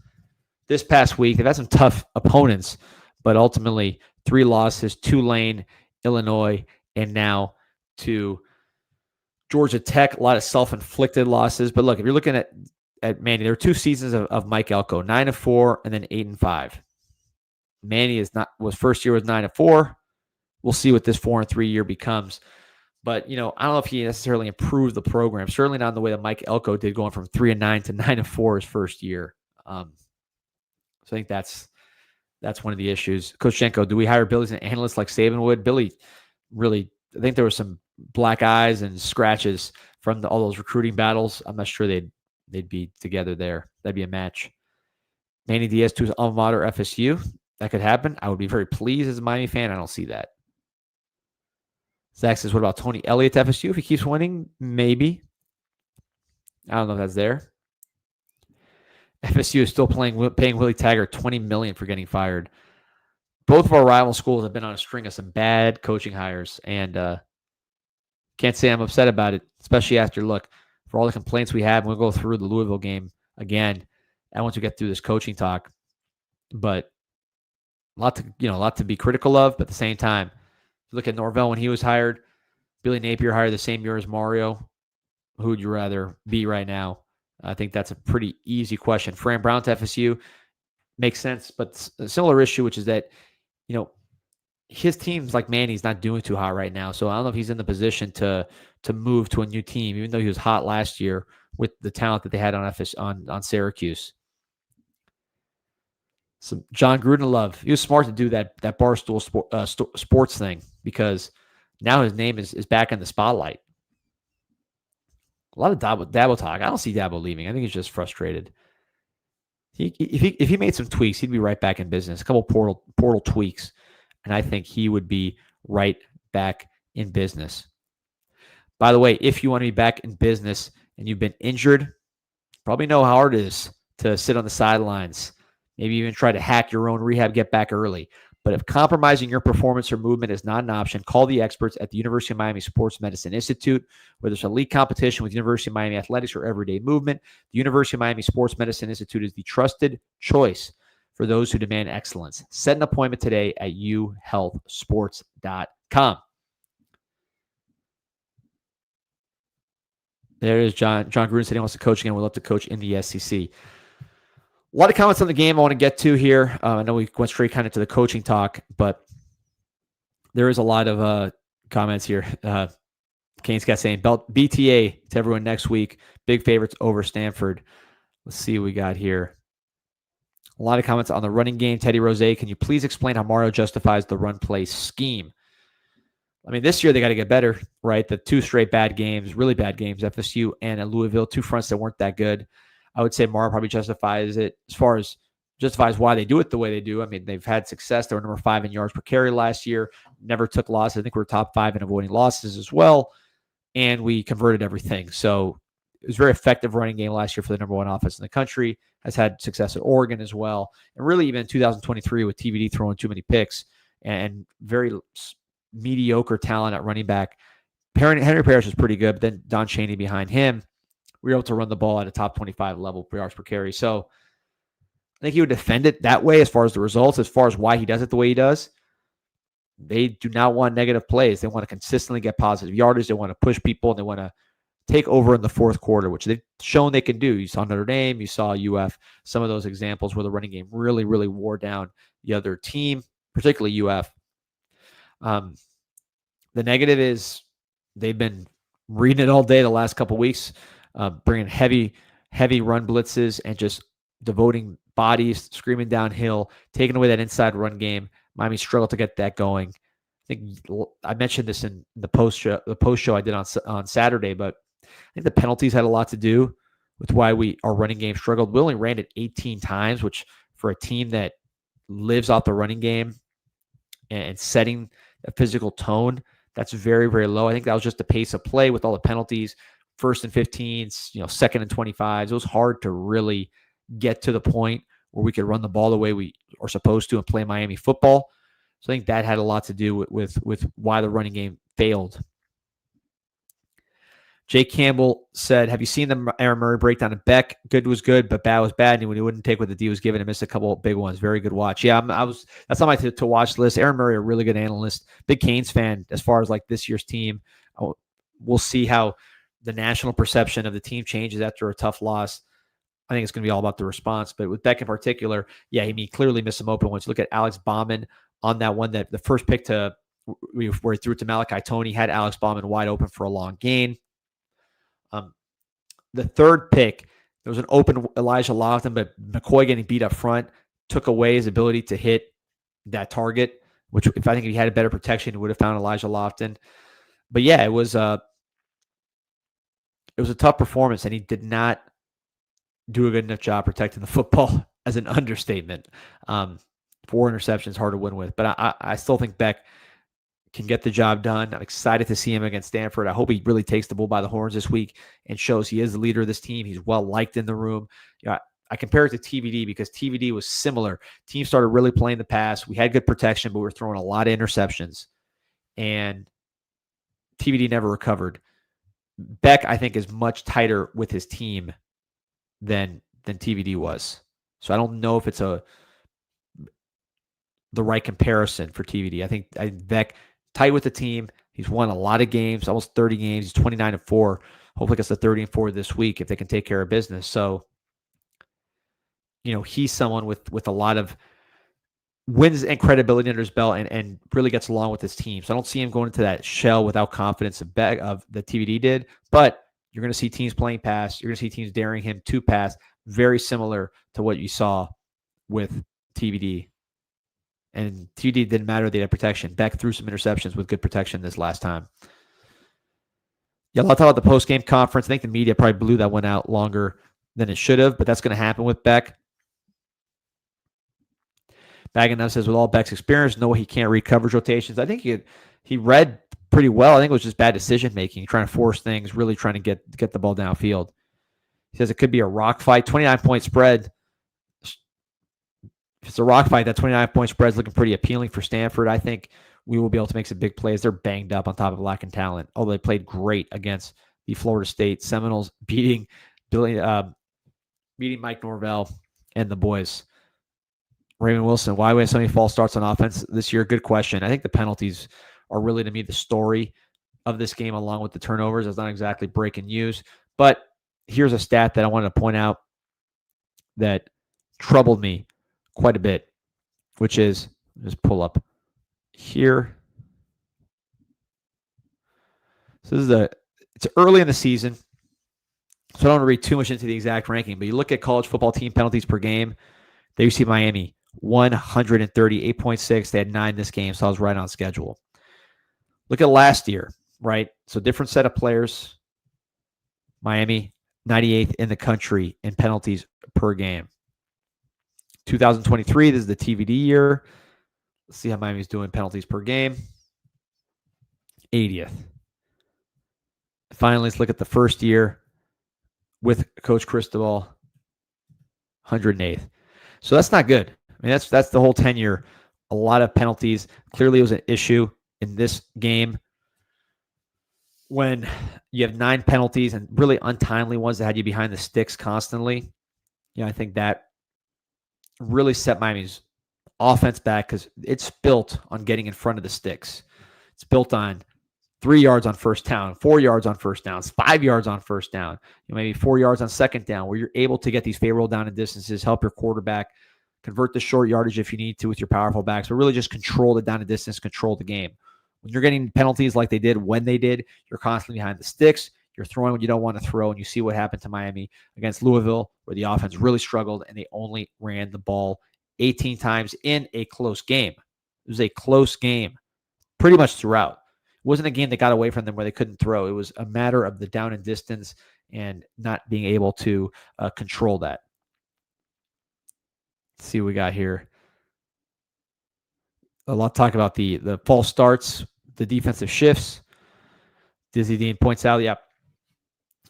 [SPEAKER 1] this past week, they've had some tough opponents, but ultimately 3 losses: Tulane, Illinois, and now to Georgia Tech. A lot of self-inflicted losses. But look, if you're looking at Manny, there were 2 seasons of Mike Elko, 9-4 and then 8-5. Manny was first year was 9-4. We'll see what this 4-3 year becomes. But, I don't know if he necessarily improved the program. Certainly not in the way that Mike Elko did, going from 3-9 to 9-4 his first year. So I think that's one of the issues. Coach Shenko, do we hire Billy as an analyst like Saban would? Billy really, I think there were some black eyes and scratches from all those recruiting battles. I'm not sure they'd be together there. That'd be a match. Manny Diaz to his alma mater, FSU. That could happen. I would be very pleased as a Miami fan. I don't see that. Zach says, what about Tony Elliott to FSU? If he keeps winning, maybe. I don't know if that's there. FSU is still paying Willie Taggart $20 million for getting fired. Both of our rival schools have been on a string of some bad coaching hires, and can't say I'm upset about it, especially after, look, for all the complaints we have. We'll go through the Louisville game again, and once we get through this coaching talk. But a lot to be critical of. But at the same time, look at Norvell when he was hired. Billy Napier hired the same year as Mario. Who would you rather be right now? I think that's a pretty easy question. Fran Brown to FSU makes sense, but a similar issue, which is that, his team's like Manny's not doing too hot right now. So I don't know if he's in the position to move to a new team, even though he was hot last year with the talent that they had on Syracuse. So John Gruden love. He was smart to do that Barstool sports thing, because now his name is back in the spotlight. A lot of Dabo talk. I don't see Dabo leaving. I think he's just frustrated. If he made some tweaks, he'd be right back in business. A couple portal tweaks, and I think he would be right back in business. By the way, if you want to be back in business and you've been injured, you probably know how hard it is to sit on the sidelines, maybe even try to hack your own rehab, get back early. But if compromising your performance or movement is not an option, call the experts at the University of Miami Sports Medicine Institute. Whether it's a league competition with University of Miami Athletics or everyday movement, the University of Miami Sports Medicine Institute is the trusted choice for those who demand excellence. Set an appointment today at uhealthsports.com. There is John Gruden said he wants to coach again. We'd love to coach in the SEC. A lot of comments on the game I want to get to here. I know we went straight kind of to the coaching talk, but there is a lot of comments here. Canes got saying BTA to everyone next week. Big favorites over Stanford. Let's see what we got here. A lot of comments on the running game. Teddy Rose, can you please explain how Mario justifies the run play scheme? I mean, this year they got to get better, right? The two straight bad games, really bad games, FSU and at Louisville, two fronts that weren't that good. I would say Mario probably justifies it as far as justifies why they do it the way they do. I mean, they've had success. They were number 5 in yards per carry last year, never took losses. I think we were top 5 in avoiding losses as well, and we converted everything. So it was a very effective running game last year for the number 1 offense in the country. Has had success at Oregon as well, and really even in 2023 with TVD throwing too many picks and very mediocre talent at running back. Henry Parrish was pretty good, but then Don Chaney behind him, we were able to run the ball at a top 25 level per yards per carry. So I think he would defend it that way as far as the results, as far as why he does it the way he does. They do not want negative plays. They want to consistently get positive yardage. They want to push people, and they want to take over in the fourth quarter, which they've shown they can do. You saw Notre Dame, you saw UF, some of those examples where the running game really, really wore down the other team, particularly UF. The negative is they've been reading it all day the last couple of weeks, bringing heavy run blitzes and just devoting bodies, screaming downhill, taking away that inside run game. Miami struggled to get that going. I think I mentioned this in the post show I did on Saturday, but I think the penalties had a lot to do with why our running game struggled. We only ran it 18 times, which for a team that lives off the running game and setting a physical tone, that's very, very low. I think that was just the pace of play with all the penalties, 1st and 15s, 2nd and 25s. It was hard to really get to the point where we could run the ball the way we are supposed to and play Miami football. So I think that had a lot to do with why the running game failed. Jake Campbell said, have you seen the Aaron Murray breakdown of Beck? Good was good, but bad was bad. And when he wouldn't take what the D was given, he missed a couple of big ones. Very good watch. Yeah, that's on my to watch list. Aaron Murray, a really good analyst, big Canes fan as far as like this year's team. We'll see how the national perception of the team changes after a tough loss. I think it's going to be all about the response. But with Beck in particular, yeah, he clearly missed some open ones. Look at Alex Bauman on that one, that the first pick where he threw it to Malachi Toney, had Alex Bauman wide open for a long gain. The third pick, there was an open Elijah Lofton, but McCoy getting beat up front took away his ability to hit that target, which if he had a better protection, he would have found Elijah Lofton. But yeah, it was a tough performance, and he did not do a good enough job protecting the football as an understatement. 4 interceptions, hard to win with. But I still think Beck can get the job done. I'm excited to see him against Stanford. I hope he really takes the bull by the horns this week and shows he is the leader of this team. He's well liked in the room. I compare it to TVD because TVD was similar. Teams started really playing the pass. We had good protection, but we were throwing a lot of interceptions. And TVD never recovered. Beck, I think, is much tighter with his team than TVD was. So I don't know if it's the right comparison for TVD. I think Beck tight with the team. He's won a lot of games, almost 30 games. He's 29-4. Hopefully gets to 30-4 this week if they can take care of business. So, he's someone with a lot of wins and credibility under his belt and really gets along with his team. So I don't see him going into that shell without confidence of the TVD did. But you're going to see teams playing pass. You're going to see teams daring him to pass, very similar to what you saw with TVD. And TVD didn't matter. They had protection. Beck threw some interceptions with good protection this last time. Yeah, I'll talk about the post-game conference. I think the media probably blew that one out longer than it should have, but that's going to happen with Beck. Baggin says, with all Beck's experience, no way he can't read coverage rotations. I think he read pretty well. I think it was just bad decision-making, trying to force things, really trying to get the ball downfield. He says it could be a rock fight, 29-point spread. If it's a rock fight, that 29-point spread is looking pretty appealing for Stanford. I think we will be able to make some big plays. They're banged up on top of lacking talent, although they played great against the Florida State Seminoles, beating Mike Norvell and the boys. Raymond Wilson, why we have so many false starts on offense this year? Good question. I think the penalties are really, to me, the story of this game, along with the turnovers. It's not exactly breaking news, but here's a stat that I wanted to point out that troubled me quite a bit, which is, just pull up here. So it's early in the season, so I don't want to read too much into the exact ranking, but you look at college football team penalties per game. There you see Miami, 138.6. They had 9 this game, so I was right on schedule. Look at last year, right? So different set of players. Miami, 98th in the country in penalties per game. 2023, this is the TVD year. Let's see how Miami's doing penalties per game. 80th. Finally, let's look at the first year with Coach Cristobal, 108th. So that's not good. I mean, that's the whole tenure. A lot of penalties. Clearly, it was an issue in this game when you have 9 penalties and really untimely ones that had you behind the sticks constantly. I think that really set Miami's offense back because it's built on getting in front of the sticks. It's built on 3 yards on first down, 4 yards on first downs, 5 yards on first down, maybe 4 yards on second down, where you're able to get these favorable down and distances, help your quarterback convert the short yardage if you need to with your powerful backs, but really just control the down and distance, control the game. When you're getting penalties like they did when they did, you're constantly behind the sticks. You're throwing when you don't want to throw, and you see what happened to Miami against Louisville, where the offense really struggled, and they only ran the ball 18 times in a close game. It was a close game pretty much throughout. It wasn't a game that got away from them where they couldn't throw. It was a matter of the down and distance and not being able to control that. Let's see what we got here. A lot of talk about the false starts, the defensive shifts. Dizzy Dean points out, yeah,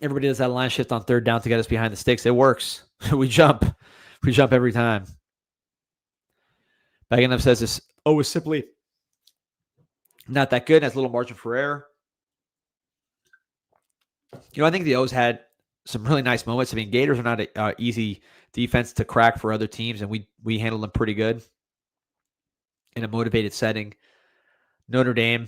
[SPEAKER 1] everybody does that line shift on third down to get us behind the sticks. It works. We jump. We jump every time. Baggin says this is simply not that good. Has a little margin for error. I think the O's had some really nice moments. I mean, Gators are not an easy defense to crack for other teams, and we handled them pretty good in a motivated setting. Notre Dame,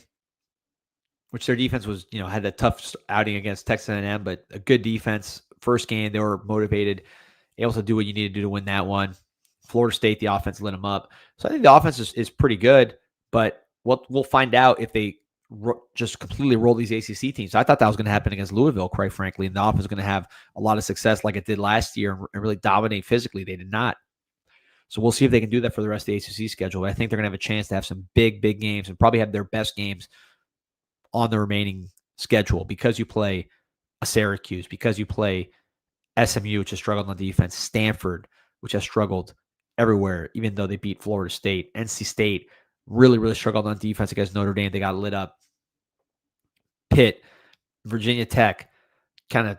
[SPEAKER 1] which their defense was, had a tough outing against Texas A&M, but a good defense. First game, they were motivated, able to do what you need to do to win that one. Florida State, the offense lit them up. So I think the offense is pretty good, but we'll find out if they just completely roll these ACC teams. I thought that was going to happen against Louisville, quite frankly, and the offense is going to have a lot of success like it did last year and really dominate physically. They did not. So we'll see if they can do that for the rest of the ACC schedule. But I think they're going to have a chance to have some big, big games and probably have their best games on the remaining schedule because you play a Syracuse, because you play SMU, which has struggled on defense, Stanford, which has struggled everywhere, even though they beat Florida State. NC State really, really struggled on defense against Notre Dame. They got lit up. Pitt, Virginia Tech, kind of,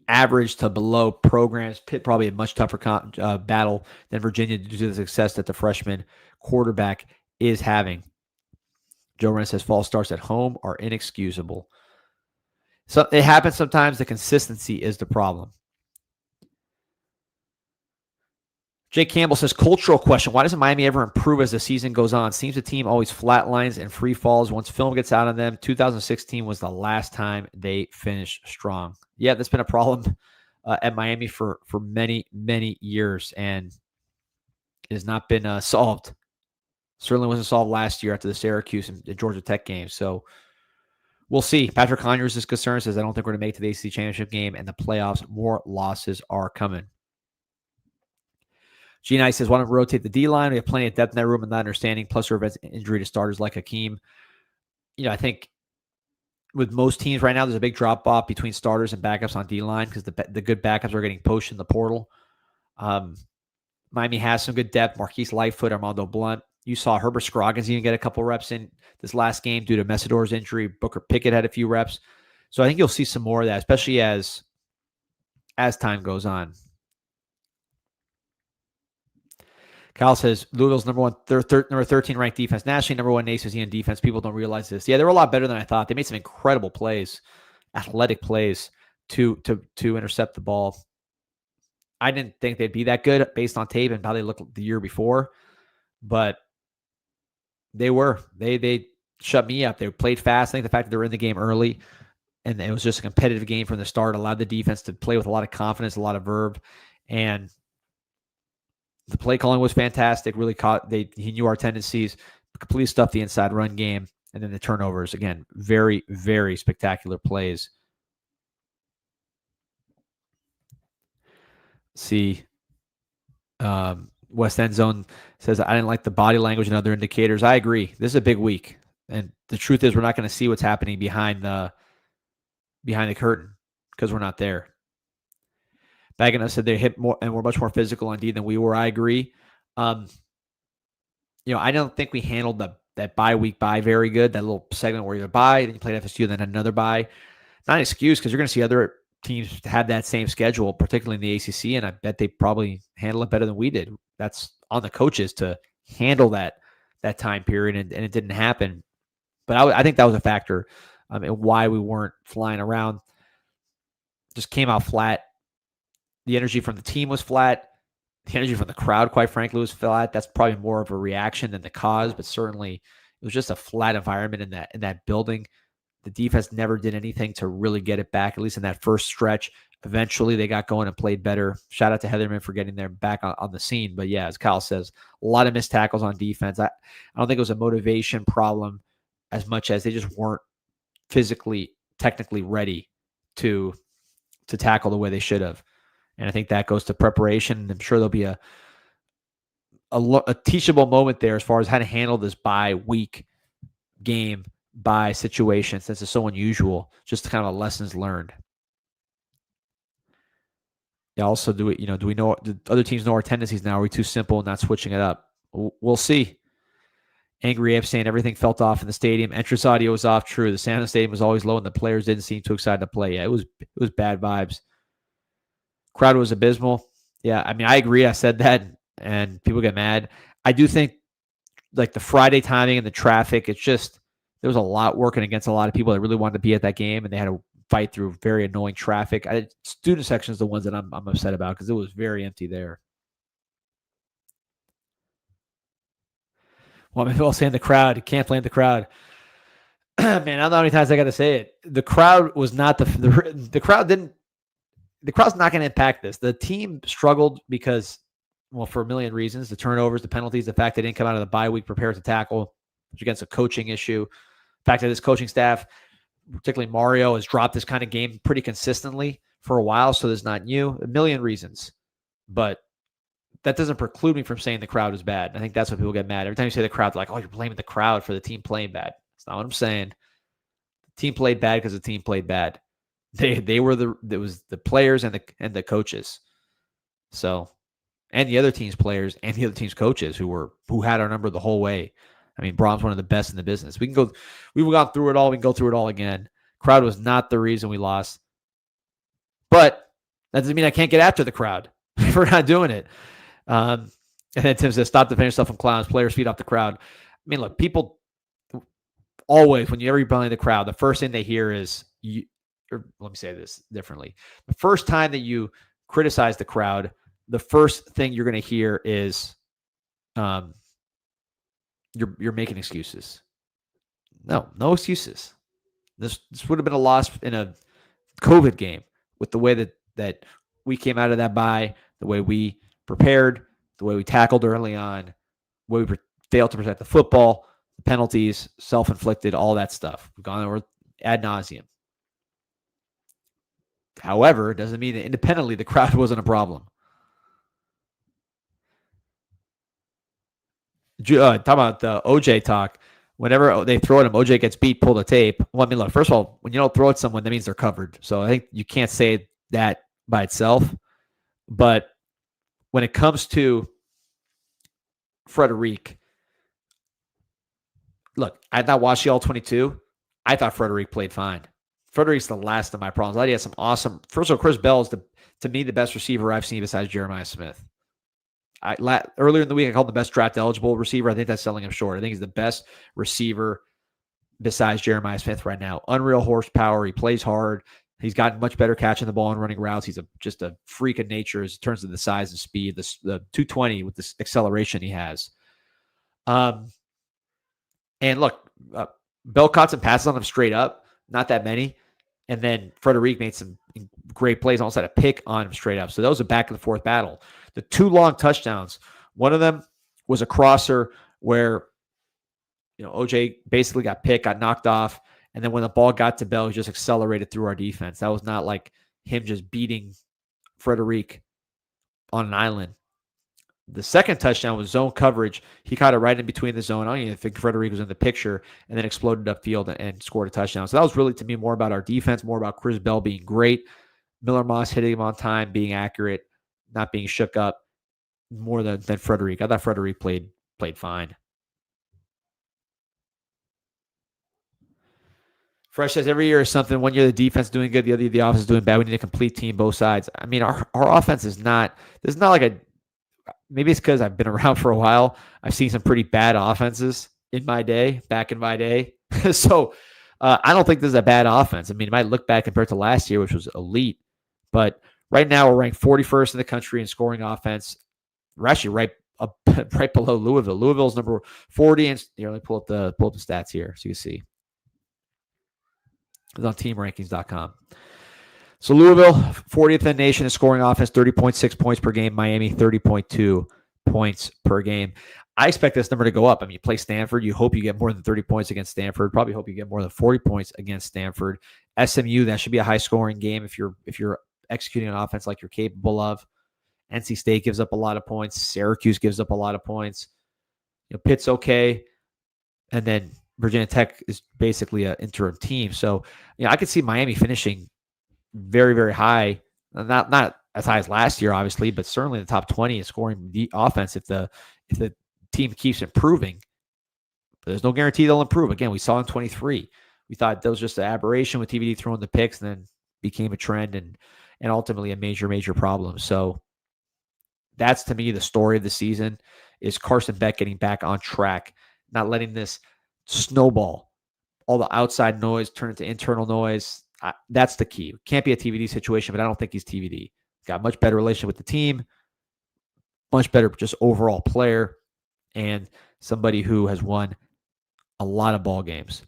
[SPEAKER 1] average to below programs. Pitt probably a much tougher battle than Virginia due to the success that the freshman quarterback is having. Joe Renner says false starts at home are inexcusable. So it happens sometimes. The consistency is the problem. Jake Campbell says, cultural question. Why doesn't Miami ever improve as the season goes on? Seems the team always flatlines and free falls. Once film gets out on them, 2016 was the last time they finished strong. Yeah, that's been a problem at Miami for many, many years, and it has not been solved. Certainly wasn't solved last year after the Syracuse and Georgia Tech game. So we'll see. Patrick Conyers is concerned, says, I don't think we're going to make it to the ACC championship game and the playoffs. More losses are coming. G Nice says, why don't we rotate the D-line? We have plenty of depth in that room and not understanding, plus prevents injury to starters like Hakeem. I think with most teams right now, there's a big drop-off between starters and backups on D-line because the good backups are getting poached in the portal. Miami has some good depth. Marquise Lightfoot, Armando Blunt. You saw Herbert Scroggins even get a couple reps in this last game due to Messidor's injury. Booker Pickett had a few reps. So I think you'll see some more of that, especially as time goes on. Kyle says, Louisville's number 13 ranked defense. Nationally, number one in ACC in defense. People don't realize this. Yeah, they were a lot better than I thought. They made some incredible plays, athletic plays to intercept the ball. I didn't think they'd be that good based on tape and how they looked the year before, but they were. They shut me up. They played fast. I think the fact that they were in the game early and it was just a competitive game from the start allowed the defense to play with a lot of confidence, a lot of verve, and the play calling was fantastic. Really he knew our tendencies, completely stuffed the inside run game, and then the turnovers. Again, very, very spectacular plays. See, West End Zone says, I didn't like the body language and other indicators. I agree. This is a big week. And the truth is we're not going to see what's happening behind the curtain because we're not there. Baggins said they hit more and were much more physical on D than we were. I agree. I don't think we handled that bye very good. That little segment where you bye, then you played FSU, then another bye. Not an excuse because you're going to see other teams have that same schedule, particularly in the ACC, and I bet they probably handle it better than we did. That's on the coaches to handle that time period, and it didn't happen. But I think that was a factor in why we weren't flying around. Just came out flat. The energy from the team was flat. The energy from the crowd, quite frankly, was flat. That's probably more of a reaction than the cause, but certainly it was just a flat environment in that building. The defense never did anything to really get it back, at least in that first stretch. Eventually, they got going and played better. Shout out to Heatherman for getting them back on the scene. But yeah, as Kyle says, a lot of missed tackles on defense. I don't think it was a motivation problem as much as they just weren't physically, technically ready to tackle the way they should have. And I think that goes to preparation. I'm sure there'll be a teachable moment there as far as how to handle this bye week game by situation, since it's so unusual, just kind of lessons learned. Yeah, also, do we know, do other teams know our tendencies now? Are we too simple and not switching it up? We'll see. Angry Ape saying everything felt off in the stadium. Entrance audio was off. True. The sound in the stadium was always low and the players didn't seem too excited to play. Yeah, it was bad vibes. Crowd was abysmal. Yeah, I mean, I agree. I said that, and people get mad. I do think, like, the Friday timing and the traffic, it's just, there was a lot working against a lot of people that really wanted to be at that game, and they had to fight through very annoying traffic. Student section is the ones that I'm upset about because it was very empty there. Well, people saying the crowd, you can't blame the crowd. Man, I don't know how many times I got to say it. The crowd was not the crowd didn't. The crowd's not going to impact this. The team struggled because, well, for a million reasons, the turnovers, the penalties, the fact they didn't come out of the bye week prepared to tackle, which against a coaching issue. The fact that this coaching staff, particularly Mario, has dropped this kind of game pretty consistently for a while, so there's not new. A million reasons. But that doesn't preclude me from saying the crowd is bad. I think that's what people get mad. Every time you say the crowd, they're like, oh, you're blaming the crowd for the team playing bad. That's not what I'm saying. The team played bad because the team played bad. They were it was the players and the coaches. So, and the other team's players and the other team's coaches who had our number the whole way. I mean, Brahm's one of the best in the business. We've gone through it all. We can go through it all again. Crowd was not the reason we lost. But That doesn't mean I can't get after the crowd for not doing it. And then Tim says, stop defending yourself from clowns, players feed off the crowd. I mean, look, people always, when you're behind the crowd, the first thing they hear is, or let me say this differently. The first time that you criticize the crowd, the first thing you're going to hear is, you're making excuses. No excuses. This would have been a loss in a COVID game with the way that we came out of that bye, the way we prepared, the way we tackled early on, the way we failed to protect the football, the penalties, self-inflicted, all that stuff. We've gone over ad nauseum. However, it doesn't mean that independently the crowd wasn't a problem. Talk about the OJ talk. Whenever they throw at him, OJ gets beat, pull the tape. Well, I mean, look, first of all, when you don't throw at someone, that means they're covered. So I think you can't say that by itself. But when it comes to Frederic, look, I thought watched the All-22. I thought Frederic played fine. Frederic's the last of my problems. I thought he had some awesome. First of all, Chris Bell is to me the best receiver I've seen besides Jeremiah Smith. Earlier in the week, I called the best draft eligible receiver. I think that's selling him short. I think he's the best receiver besides Jeremiah Smith right now. Unreal horsepower. He plays hard. He's gotten much better catching the ball and running routes. He's just a freak of nature in terms of the size and speed. The 220 with this acceleration he has. And look, Bell caught some passes on him straight up. Not that many. And then Frederic made some great plays, almost had a pick on him straight up. So that was a back and forth battle. The two long touchdowns, one of them was a crosser where, OJ basically got picked, got knocked off. And then when the ball got to Bell, he just accelerated through our defense. That was not like him just beating Frederic on an island. The second touchdown was zone coverage. He caught it right in between the zone. I don't even think Frederic was in the picture, and then exploded upfield and scored a touchdown. So that was really, to me, more about our defense, more about Chris Bell being great, Miller Moss hitting him on time, being accurate, not being shook up, more than Frederic. I thought Frederic played fine. Fresh says every year is something. 1 year the defense doing good, the other year the offense is doing bad. We need a complete team, both sides. I mean, our offense is not. There's not like a. Maybe it's because I've been around for a while. I've seen some pretty bad offenses back in my day. So I don't think this is a bad offense. I mean, it might look bad compared to last year, which was elite. But right now we're ranked 41st in the country in scoring offense. We're actually right below Louisville. Louisville's number 40. And here, let me pull up the stats here so you can see. It's on teamrankings.com. So Louisville, 40th in the nation in scoring offense, 30.6 points per game. Miami, 30.2 points per game. I expect this number to go up. I mean, you play Stanford. You hope you get more than 30 points against Stanford. Probably hope you get more than 40 points against Stanford. SMU, that should be a high-scoring game if you're executing an offense like you're capable of. NC State gives up a lot of points. Syracuse gives up a lot of points. Pitt's okay. And then Virginia Tech is basically an interim team. So, I could see Miami finishing very, very high. Not as high as last year, obviously, but certainly in the top 20 in scoring the offense if the team keeps improving. But there's no guarantee they'll improve. Again, we saw in 23. We thought that was just an aberration with TVD throwing the picks, and then became a trend and ultimately a major, major problem. So that's, to me, the story of the season is Carson Beck getting back on track, not letting this snowball, all the outside noise turn into internal noise. That's the key. It can't be a TVD situation, but I don't think he's TVD. Got much better relationship with the team, much better just overall player, and somebody who has won a lot of ball games.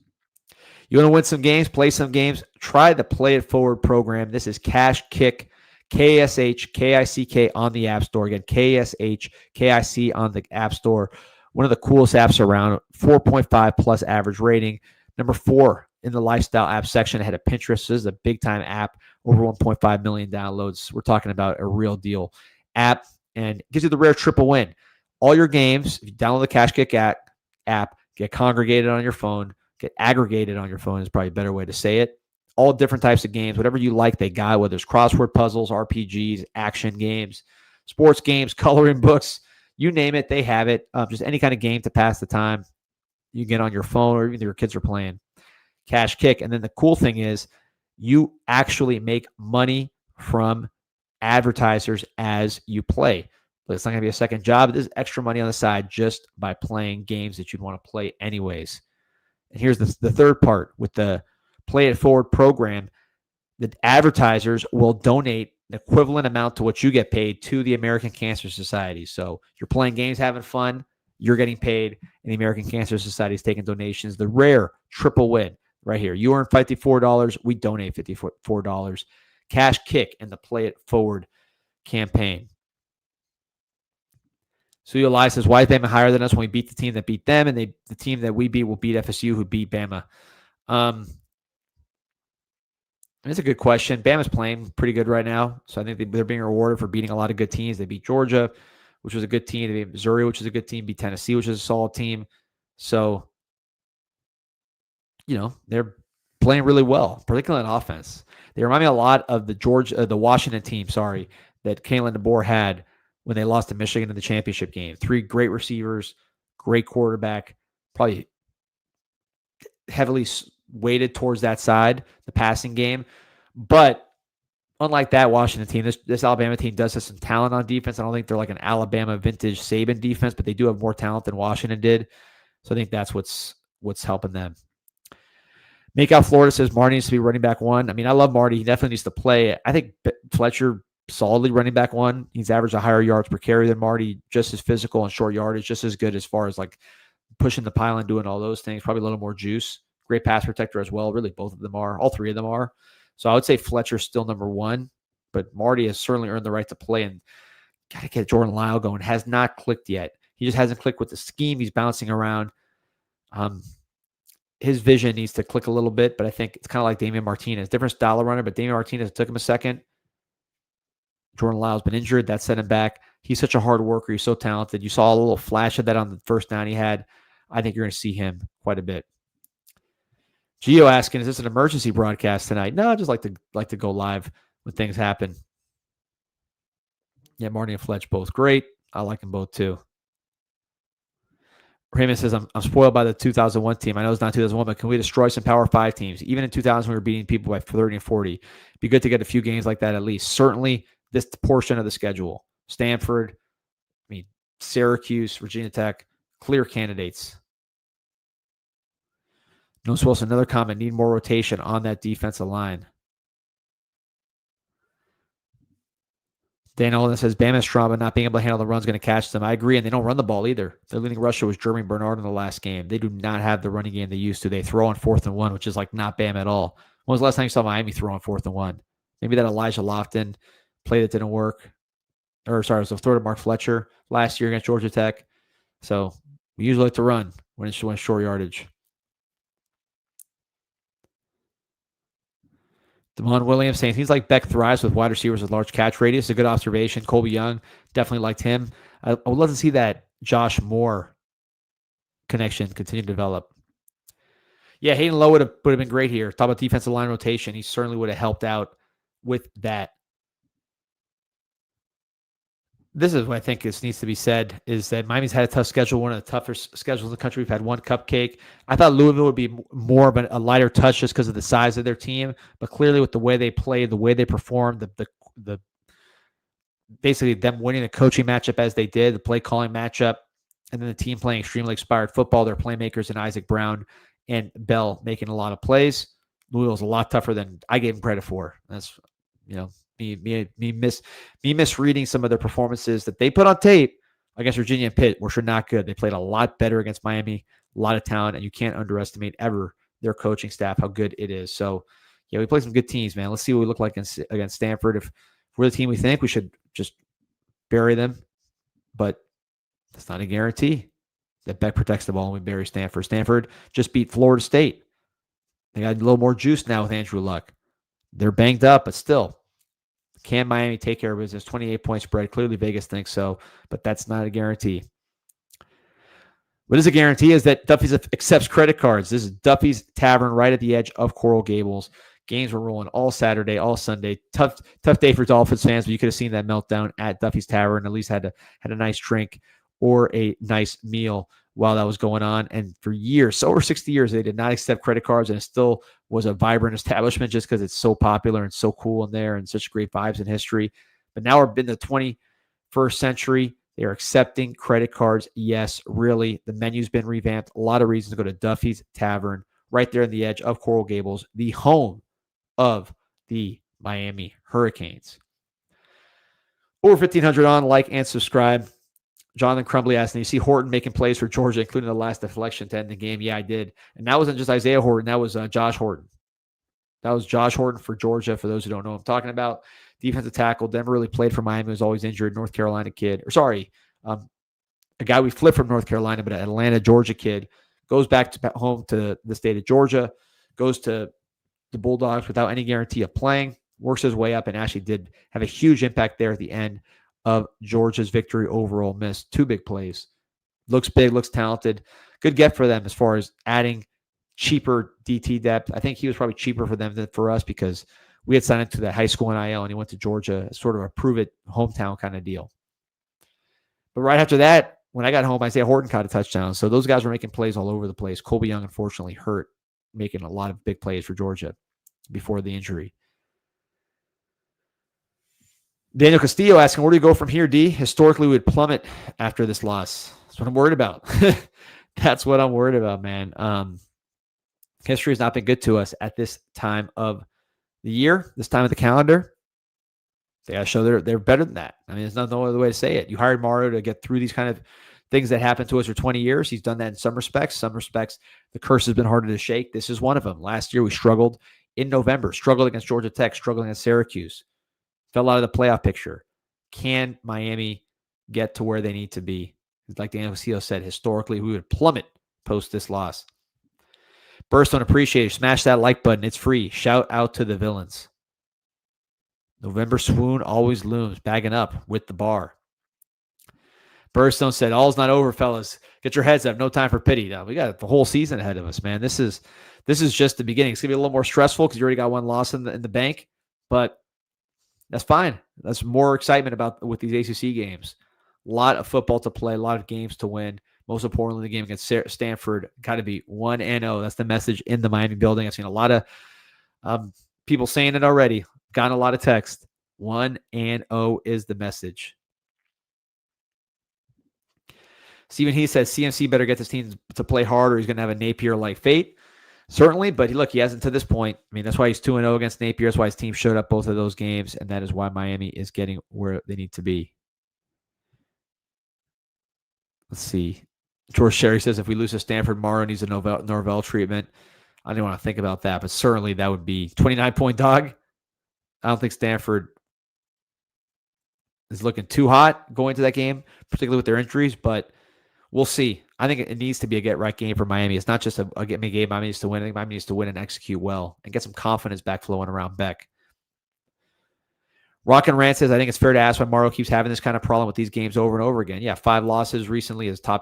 [SPEAKER 1] You want to win some games, play some games, try the Play It Forward program. This is KashKick, KSHKICK on the App Store. Again, KSHKIC on the App Store. One of the coolest apps around, 4.5 plus average rating. Number 4 in the lifestyle app section ahead of Pinterest. This is a big-time app, over 1.5 million downloads. We're talking about a real deal app, and it gives you the rare triple win. All your games, if you download the KashKick app, get congregated on your phone, get aggregated on your phone is probably a better way to say it. All different types of games, whatever you like, they got, whether it's crossword puzzles, RPGs, action games, sports games, coloring books, you name it, they have it. Just any kind of game to pass the time. You get on your phone, or even if your kids are playing KashKick. And then the cool thing is you actually make money from advertisers as you play. But it's not going to be a second job. There's extra money on the side just by playing games that you'd want to play anyways. And here's the third part with the Play It Forward program. The advertisers will donate an equivalent amount to what you get paid to the American Cancer Society. So you're playing games, having fun, you're getting paid, and the American Cancer Society is taking donations. The rare triple win right here. You earn $54, we donate $54. KashKick and the Play It Forward campaign. Suyo Lai says, why is Bama higher than us when we beat the team that beat them, and the team that we beat will beat FSU, who beat Bama? It's a good question. Bama's playing pretty good right now, so I think they're being rewarded for beating a lot of good teams. They beat Georgia, which was a good team. They beat Missouri, which is a good team. Beat Tennessee, which is a solid team. So, they're playing really well, particularly on offense. They remind me a lot of the Washington team, that Kalen DeBoer had when they lost to Michigan in the championship game. 3 great receivers, great quarterback, probably heavily weighted towards that side, the passing game. But unlike that Washington team, this Alabama team does have some talent on defense. I don't think they're like an Alabama vintage Saban defense, but they do have more talent than Washington did. So I think that's what's helping them. Make Out Florida says Marty needs to be running back 1. I mean, I love Marty. He definitely needs to play. I think Fletcher solidly running back 1. He's averaged a higher yards per carry than Marty, just as physical and short yardage, just as good as far as like pushing the pile and doing all those things. Probably a little more juice. Great pass protector as well. Really, both of them are. All 3 of them are. So I would say Fletcher's still number 1, but Marty has certainly earned the right to play, and got to get Jordan Lyle going. Has not clicked yet. He just hasn't clicked with the scheme. He's bouncing around. His vision needs to click a little bit, but I think it's kind of like Damian Martinez. Different style of runner, but Damian Martinez took him a second. Jordan Lyle's been injured. That set him back. He's such a hard worker. He's so talented. You saw a little flash of that on the first down he had. I think you're going to see him quite a bit. Gio asking, is this an emergency broadcast tonight? No, I just like to go live when things happen. Yeah, Marty and Fletch both great. I like them both too. Raymond says, I'm spoiled by the 2001 team. I know it's not 2001, but can we destroy some Power 5 teams? Even in 2000, we were beating people by 30 and 40. It'd be good to get a few games like that at least. Certainly this portion of the schedule. Stanford, Syracuse, Virginia Tech, clear candidates. Notice Wilson, another comment, need more rotation on that defensive line. Dan Olden says, Bama is strong, but not being able to handle the run is going to catch them. I agree, and they don't run the ball either. Their leading rusher was Jeremy Bernard in the last game. They do not have the running game they used to. They throw on 4th and 1, which is like not Bama at all. When was the last time you saw Miami throw on 4th and 1? Maybe that Elijah Lofton play that didn't work. It was a throw to Mark Fletcher last year against Georgia Tech. So we usually like to run when it's short yardage. Damon Williams saying things like Beck thrives with wide receivers with large catch radius. A good observation. Colby Young, definitely liked him. I would love to see that Josh Moore connection continue to develop. Yeah, Hayden Lowe would have been great here. Talk about defensive line rotation. He certainly would have helped out with that. This is what I think needs to be said, is that Miami's had a tough schedule, one of the toughest schedules in the country. We've had one cupcake. I thought Louisville would be more of a lighter touch just because of the size of their team, but clearly with the way they played, the way they performed, the basically them winning the coaching matchup as they did, the play calling matchup, and then the team playing extremely expired football, their playmakers in Isaac Brown and Bell making a lot of plays. Louisville's a lot tougher than I gave them credit for. That's, me misreading some of their performances that they put on tape against Virginia and Pitt, which are not good. They played a lot better against Miami, a lot of talent, and you can't underestimate ever their coaching staff, how good it is. So, yeah, we play some good teams, man. Let's see what we look like against Stanford. If we're the team we think, we should just bury them. But that's not a guarantee that Beck protects the ball and we bury Stanford. Stanford just beat Florida State. They got a little more juice now with Andrew Luck. They're banged up, but still. Can Miami take care of business? 28-point spread. Clearly Vegas thinks so, but that's not a guarantee. What is a guarantee is that Duffy's accepts credit cards. This is Duffy's Tavern right at the edge of Coral Gables. Games were rolling all Saturday, all Sunday. Tough day for Dolphins fans, but you could have seen that meltdown at Duffy's Tavern. At least had a nice drink or a nice meal while that was going on. And for years, over 60 years, they did not accept credit cards, and it still was a vibrant establishment just because it's so popular and so cool in there and such great vibes and history. But now we're in the 21st century. They are accepting credit cards. Yes, really. The menu's been revamped. A lot of reasons to go to Duffy's Tavern, right there on the edge of Coral Gables, the home of the Miami Hurricanes. Over 1,500 on, like and subscribe. Jonathan Crumbly asked, and you see Horton making plays for Georgia, including the last deflection to end the game. Yeah, I did. And that wasn't just Isaiah Horton. That was Josh Horton. That was Josh Horton for Georgia, for those who don't know what I'm talking about. Defensive tackle. Never really played for Miami. Was always injured. North Carolina kid. A guy we flipped from North Carolina, but an Atlanta, Georgia kid. Goes back home to the state of Georgia. Goes to the Bulldogs without any guarantee of playing. Works his way up and actually did have a huge impact there at the end of Georgia's victory over Ole Miss. 2 big plays. Looks big, looks talented. Good get for them as far as adding cheaper DT depth. I think he was probably cheaper for them than for us because we had signed him to that high school NIL and he went to Georgia, sort of a prove-it hometown kind of deal. But right after that, when I got home, Isaiah Horton caught a touchdown. So those guys were making plays all over the place. Colby Young, unfortunately, hurt, making a lot of big plays for Georgia before the injury. Daniel Castillo asking, where do you go from here, D? Historically, we would plummet after this loss. That's what I'm worried about. That's what I'm worried about, man. History has not been good to us at this time of the year, this time of the calendar. They got to show they're better than that. I mean, there's no other way to say it. You hired Mario to get through these kind of things that happened to us for 20 years. He's done that in some respects. Some respects, the curse has been harder to shake. This is one of them. Last year, we struggled in November, struggled against Georgia Tech, struggled against Syracuse. Fell out of the playoff picture. Can Miami get to where they need to be? Like Daniel Castillo said, historically, we would plummet post this loss. Burstone, appreciate it. Smash that like button. It's free. Shout out to the villains. November swoon always looms. Bagging up with the bar. Burstone said, all's not over, fellas. Get your heads up. No time for pity. Now, we got the whole season ahead of us, man. This is just the beginning. It's going to be a little more stressful because you already got one loss in the bank, but that's fine. That's more excitement with these ACC games. A lot of football to play, a lot of games to win. Most importantly, the game against Stanford got to be 1-0. That's the message in the Miami building. I've seen a lot of people saying it already. Gotten a lot of text. 1-0 is the message. Stephen He says CMC better get this team to play hard or he's going to have a Napier-like fate. Certainly, but look, he hasn't to this point. I mean, that's why he's 2-0 against Napier. That's why his team showed up both of those games, and that is why Miami is getting where they need to be. Let's see. George Sherry says if we lose to Stanford, Mara needs a Norvell treatment. I didn't want to think about that, but certainly that would be 29-point dog. I don't think Stanford is looking too hot going to that game, particularly with their injuries, but we'll see. I think it needs to be a get-right game for Miami. It's not just a get-me game. Miami needs to win. I think Miami needs to win and execute well and get some confidence back flowing around Beck. Rock and Rant says, I think it's fair to ask why Morrow keeps having this kind of problem with these games over and over again. Yeah, 5 losses recently as a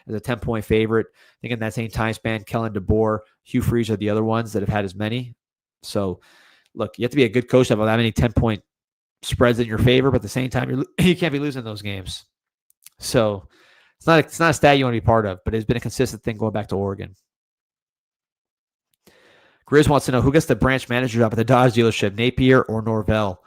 [SPEAKER 1] 10-point favorite. I think in that same time span, Kellen DeBoer, Hugh Freeze are the other ones that have had as many. So, look, you have to be a good coach to have that many 10-point spreads in your favor, but at the same time, you can't be losing those games. So, it's not a stat you want to be part of, but it's been a consistent thing going back to Oregon. Grizz wants to know who gets the branch manager job at the Dodge dealership, Napier or Norvell?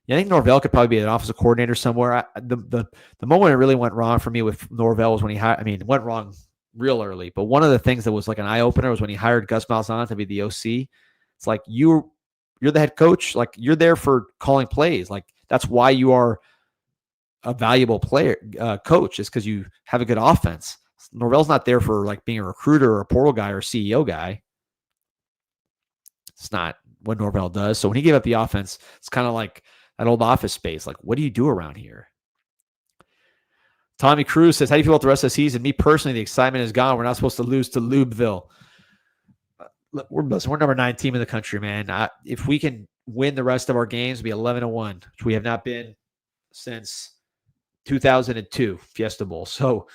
[SPEAKER 1] Yeah, I think Norvell could probably be an offensive coordinator somewhere. The moment it really went wrong for me with Norvell was when it went wrong real early. But one of the things that was like an eye opener was when he hired Gus Malzahn to be the OC. It's like you're the head coach. Like you're there for calling plays. Like that's why you are a valuable player coach is because you have a good offense. Norvell's not there for like being a recruiter or a portal guy or a CEO guy. It's not what Norvell does. So when he gave up the offense, it's kind of like that old Office Space. Like, what do you do around here? Tommy Cruz says, how do you feel about the rest of the season? Me personally, the excitement is gone. We're not supposed to lose to Louisville. We're number 9 team in the country, man. If we can win the rest of our games, we'll be 11-1, which we have not been since 2002 Fiesta Bowl. So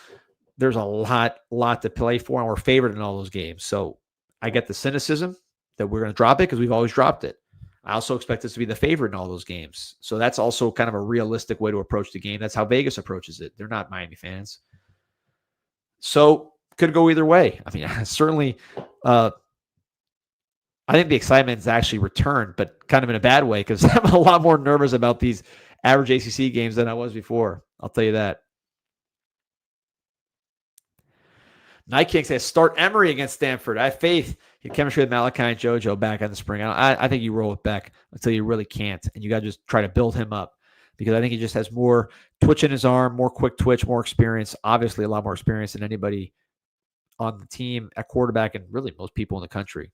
[SPEAKER 1] there's a lot to play for, and we're favored in all those games. So I get the cynicism that we're going to drop it because we've always dropped it. I also expect us to be the favorite in all those games. So that's also kind of a realistic way to approach the game. That's how Vegas approaches it. They're not Miami fans. So could go either way. I mean, certainly I think the excitement is actually returned, but kind of in a bad way because I'm a lot more nervous about these average ACC games than I was before. I'll tell you that. Night King says, start Emery against Stanford. I have faith in chemistry with Malachi and JoJo back in the spring. I think you roll with Beck until you really can't, and you got to just try to build him up because I think he just has more twitch in his arm, more quick twitch, more experience, obviously a lot more experience than anybody on the team at quarterback and really most people in the country.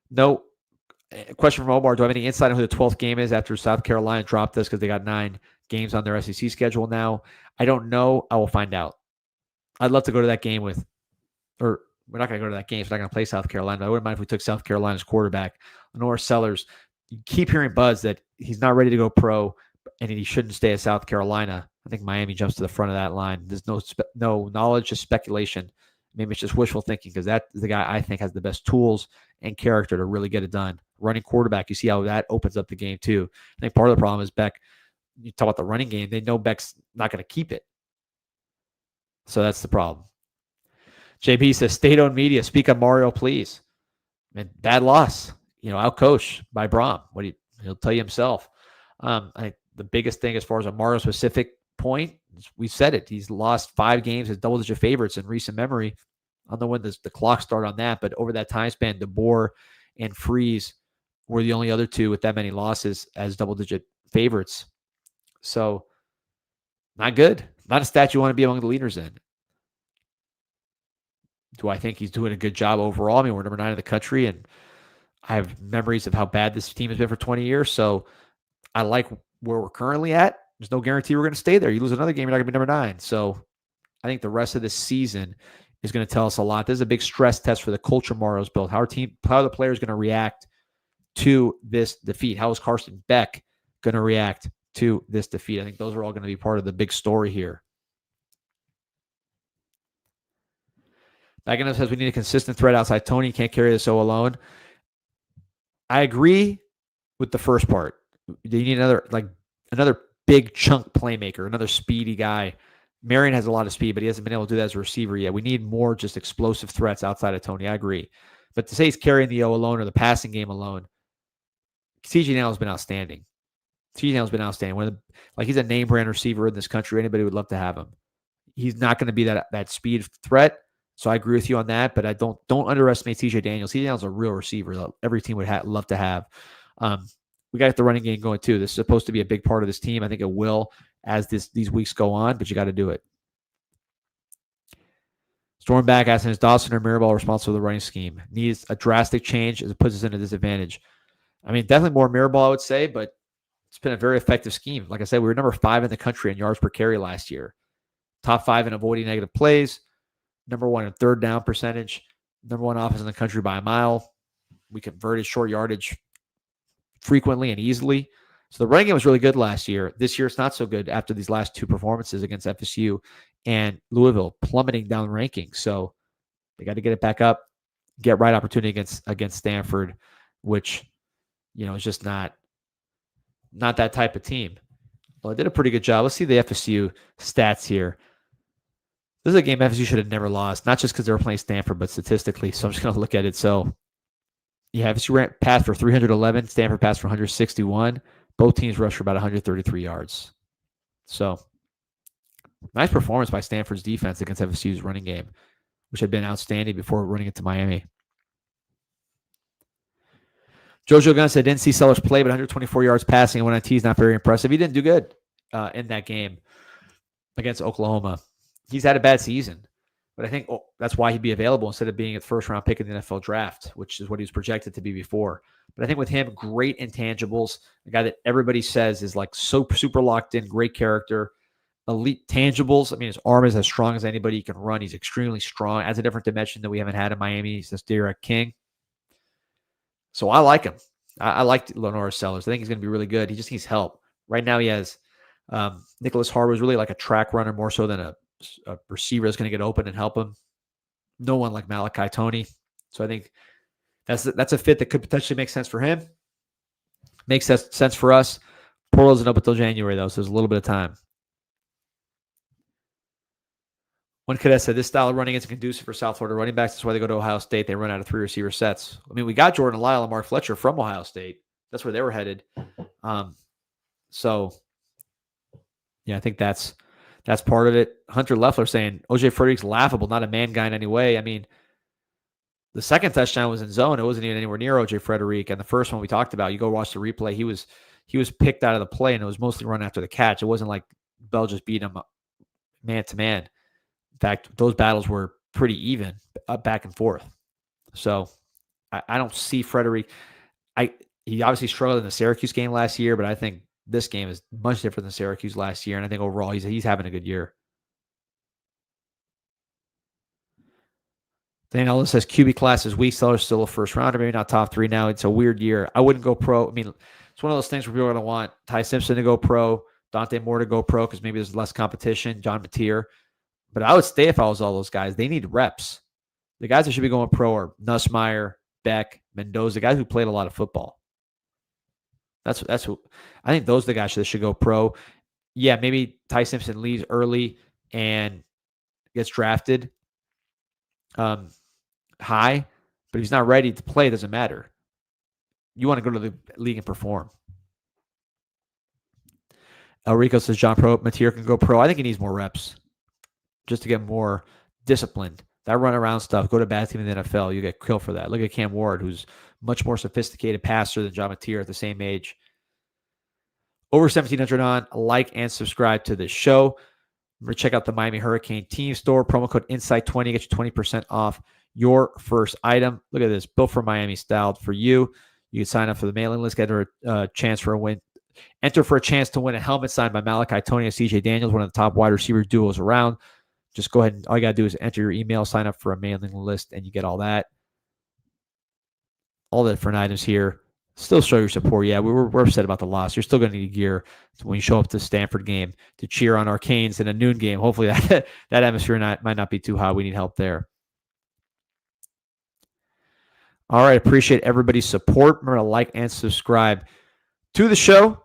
[SPEAKER 1] No question from Omar. Do I have any insight on who the 12th game is after South Carolina dropped this because they got 9 games on their SEC schedule now? I don't know. I will find out. I'd love to go to that game we're not going to go to that game. So we're not going to play South Carolina. I wouldn't mind if we took South Carolina's quarterback, Lenore Sellers. You keep hearing buzz that he's not ready to go pro and he shouldn't stay at South Carolina. I think Miami jumps to the front of that line. There's no knowledge, just speculation. Maybe it's just wishful thinking because that's the guy I think has the best tools and character to really get it done. Running quarterback, you see how that opens up the game too. I think part of the problem is Beck, you talk about the running game, they know Beck's not going to keep it. So that's the problem. JB says, state-owned media, speak on Mario, please. Man, bad loss. Out-coached by Braum. He'll tell you himself. I think the biggest thing as far as a Mario-specific point, we said it. He's lost 5 games as double-digit favorites in recent memory. I don't know when the clock started on that, but over that time span, DeBoer and Freeze were the only other 2 with that many losses as double-digit favorites. So, not good. Not a stat you want to be among the leaders in. Do I think he's doing a good job overall? I mean, we're number 9 in the country, and I have memories of how bad this team has been for 20 years. So I like where we're currently at. There's no guarantee we're going to stay there. You lose another game, you're not going to be number 9. So I think the rest of this season is going to tell us a lot. This is a big stress test for the culture Mario's built. How are the players going to react to this defeat? How is Carson Beck going to react to this defeat? I think those are all going to be part of the big story here. Baggins says we need a consistent threat outside Tony. Can't carry this alone. I agree with the first part. You need another big chunk playmaker, another speedy guy. Marion has a lot of speed, but he hasn't been able to do that as a receiver yet. We need more just explosive threats outside of Tony. I agree. But to say he's carrying the O alone or the passing game alone, CJ Nell has been outstanding. CJ Nell has been outstanding. He's a name brand receiver in this country. Anybody would love to have him. He's not going to be that speed threat. So I agree with you on that, but I don't underestimate TJ Daniels. TJ Daniels is a real receiver that every team would love to have. We got to get the running game going too. This is supposed to be a big part of this team. I think it will as these weeks go on, but you got to do it. Stormback asking, is Dawson or Mirabal responsible for the running scheme? Needs a drastic change as it puts us in a disadvantage. I mean, definitely more Mirabal, I would say, but it's been a very effective scheme. Like I said, we were number 5 in the country in yards per carry last year. Top 5 in avoiding negative plays. Number 1 in third down percentage. Number 1 offense in the country by a mile. We converted short yardage frequently and easily. So the running game was really good last year. This year, it's not so good after these last 2 performances against FSU and Louisville plummeting down rankings. So they got to get it back up, get right opportunity against Stanford, which, is just not that type of team. Well, I did a pretty good job. Let's see the FSU stats here. This is a game FSU should have never lost, not just because they were playing Stanford, but statistically. So I'm just going to look at it. So, FSU passed for 311. Stanford passed for 161. Both teams rushed for about 133 yards. So, nice performance by Stanford's defense against FSU's running game, which had been outstanding before running into Miami. Jojo Gunn said, didn't see Sellers play, but 124 yards passing and 1 on T is not very impressive. He didn't do good in that game against Oklahoma. He's had a bad season, but I think that's why he'd be available instead of being a first-round pick in the NFL draft, which is what he was projected to be before. But I think with him, great intangibles, a guy that everybody says is so super locked in, great character, elite tangibles. I mean, his arm is as strong as anybody he can run. He's extremely strong, adds a different dimension that we haven't had in Miami. He's this direct king. So I like him. I like Lenore Sellers. I think he's going to be really good. He just needs help. Right now he has Nicholas Harbour is really like a track runner more so than a receiver is going to get open and help him. No one like Malachi Tony. So I think that's a fit that could potentially make sense for him. Makes sense for us. Portal isn't up until January, though, so there's a little bit of time. One cadet said, this style of running isn't conducive for South Florida running backs. That's why they go to Ohio State. They run out of 3 receiver sets. I mean, we got Jordan Lyle and Mark Fletcher from Ohio State. That's where they were headed. So, yeah, I think that's part of it. Hunter Leffler saying OJ Frederick's laughable, not a man guy in any way. I mean, the second touchdown was in zone. It wasn't even anywhere near OJ Frederick. And the first one we talked about, you go watch the replay. He was picked out of the play, and it was mostly run after the catch. It wasn't like Bell just beat him man to man. In fact, those battles were pretty even, back and forth. So I don't see Frederick. He obviously struggled in the Syracuse game last year, but I think this game is much different than Syracuse last year, and I think overall he's having a good year. Dan Ellis says QB class is weak. Seller's still a first rounder, maybe not top 3 now. It's a weird year. I wouldn't go pro. I mean, it's one of those things where people are going to want Ty Simpson to go pro, Dante Moore to go pro because maybe there's less competition, John Napier. But I would stay if I was all those guys. They need reps. The guys that should be going pro are Nussmeier, Beck, Mendoza, the guys who played a lot of football. That's who I think those are the guys that should go pro. Yeah, maybe Ty Simpson leaves early and gets drafted high, but if he's not ready to play, it doesn't matter. You want to go to the league and perform. El Rico says John Pro Mateer can go pro. I think he needs more reps just to get more disciplined. That run around stuff, go to bad team in the NFL, you get killed for that. Look at Cam Ward, who's much more sophisticated passer than John Mateer at the same age. Over 1,700 on, like and subscribe to the show. Remember, check out the Miami Hurricane team store. Promo code INSIGHT20 gets you 20% off your first item. Look at this, built for Miami, styled for you. You can sign up for the mailing list, get a chance for a win. Enter for a chance to win a helmet signed by Malachi Tony and CJ Daniels, one of the top wide receiver duos around. Just go ahead and all you got to do is enter your email, sign up for a mailing list, and you get all that. All the different items here. Still show your support. Yeah, we're upset about the loss. You're still going to need gear when you show up to the Stanford game to cheer on our Canes in a noon game. Hopefully that atmosphere might not be too hot. We need help there. All right. Appreciate everybody's support. Remember to like and subscribe to the show.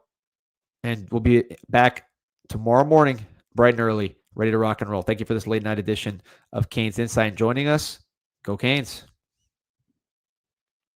[SPEAKER 1] And we'll be back tomorrow morning, bright and early, ready to rock and roll. Thank you for this late night edition of Canes Insight and joining us. Go Canes.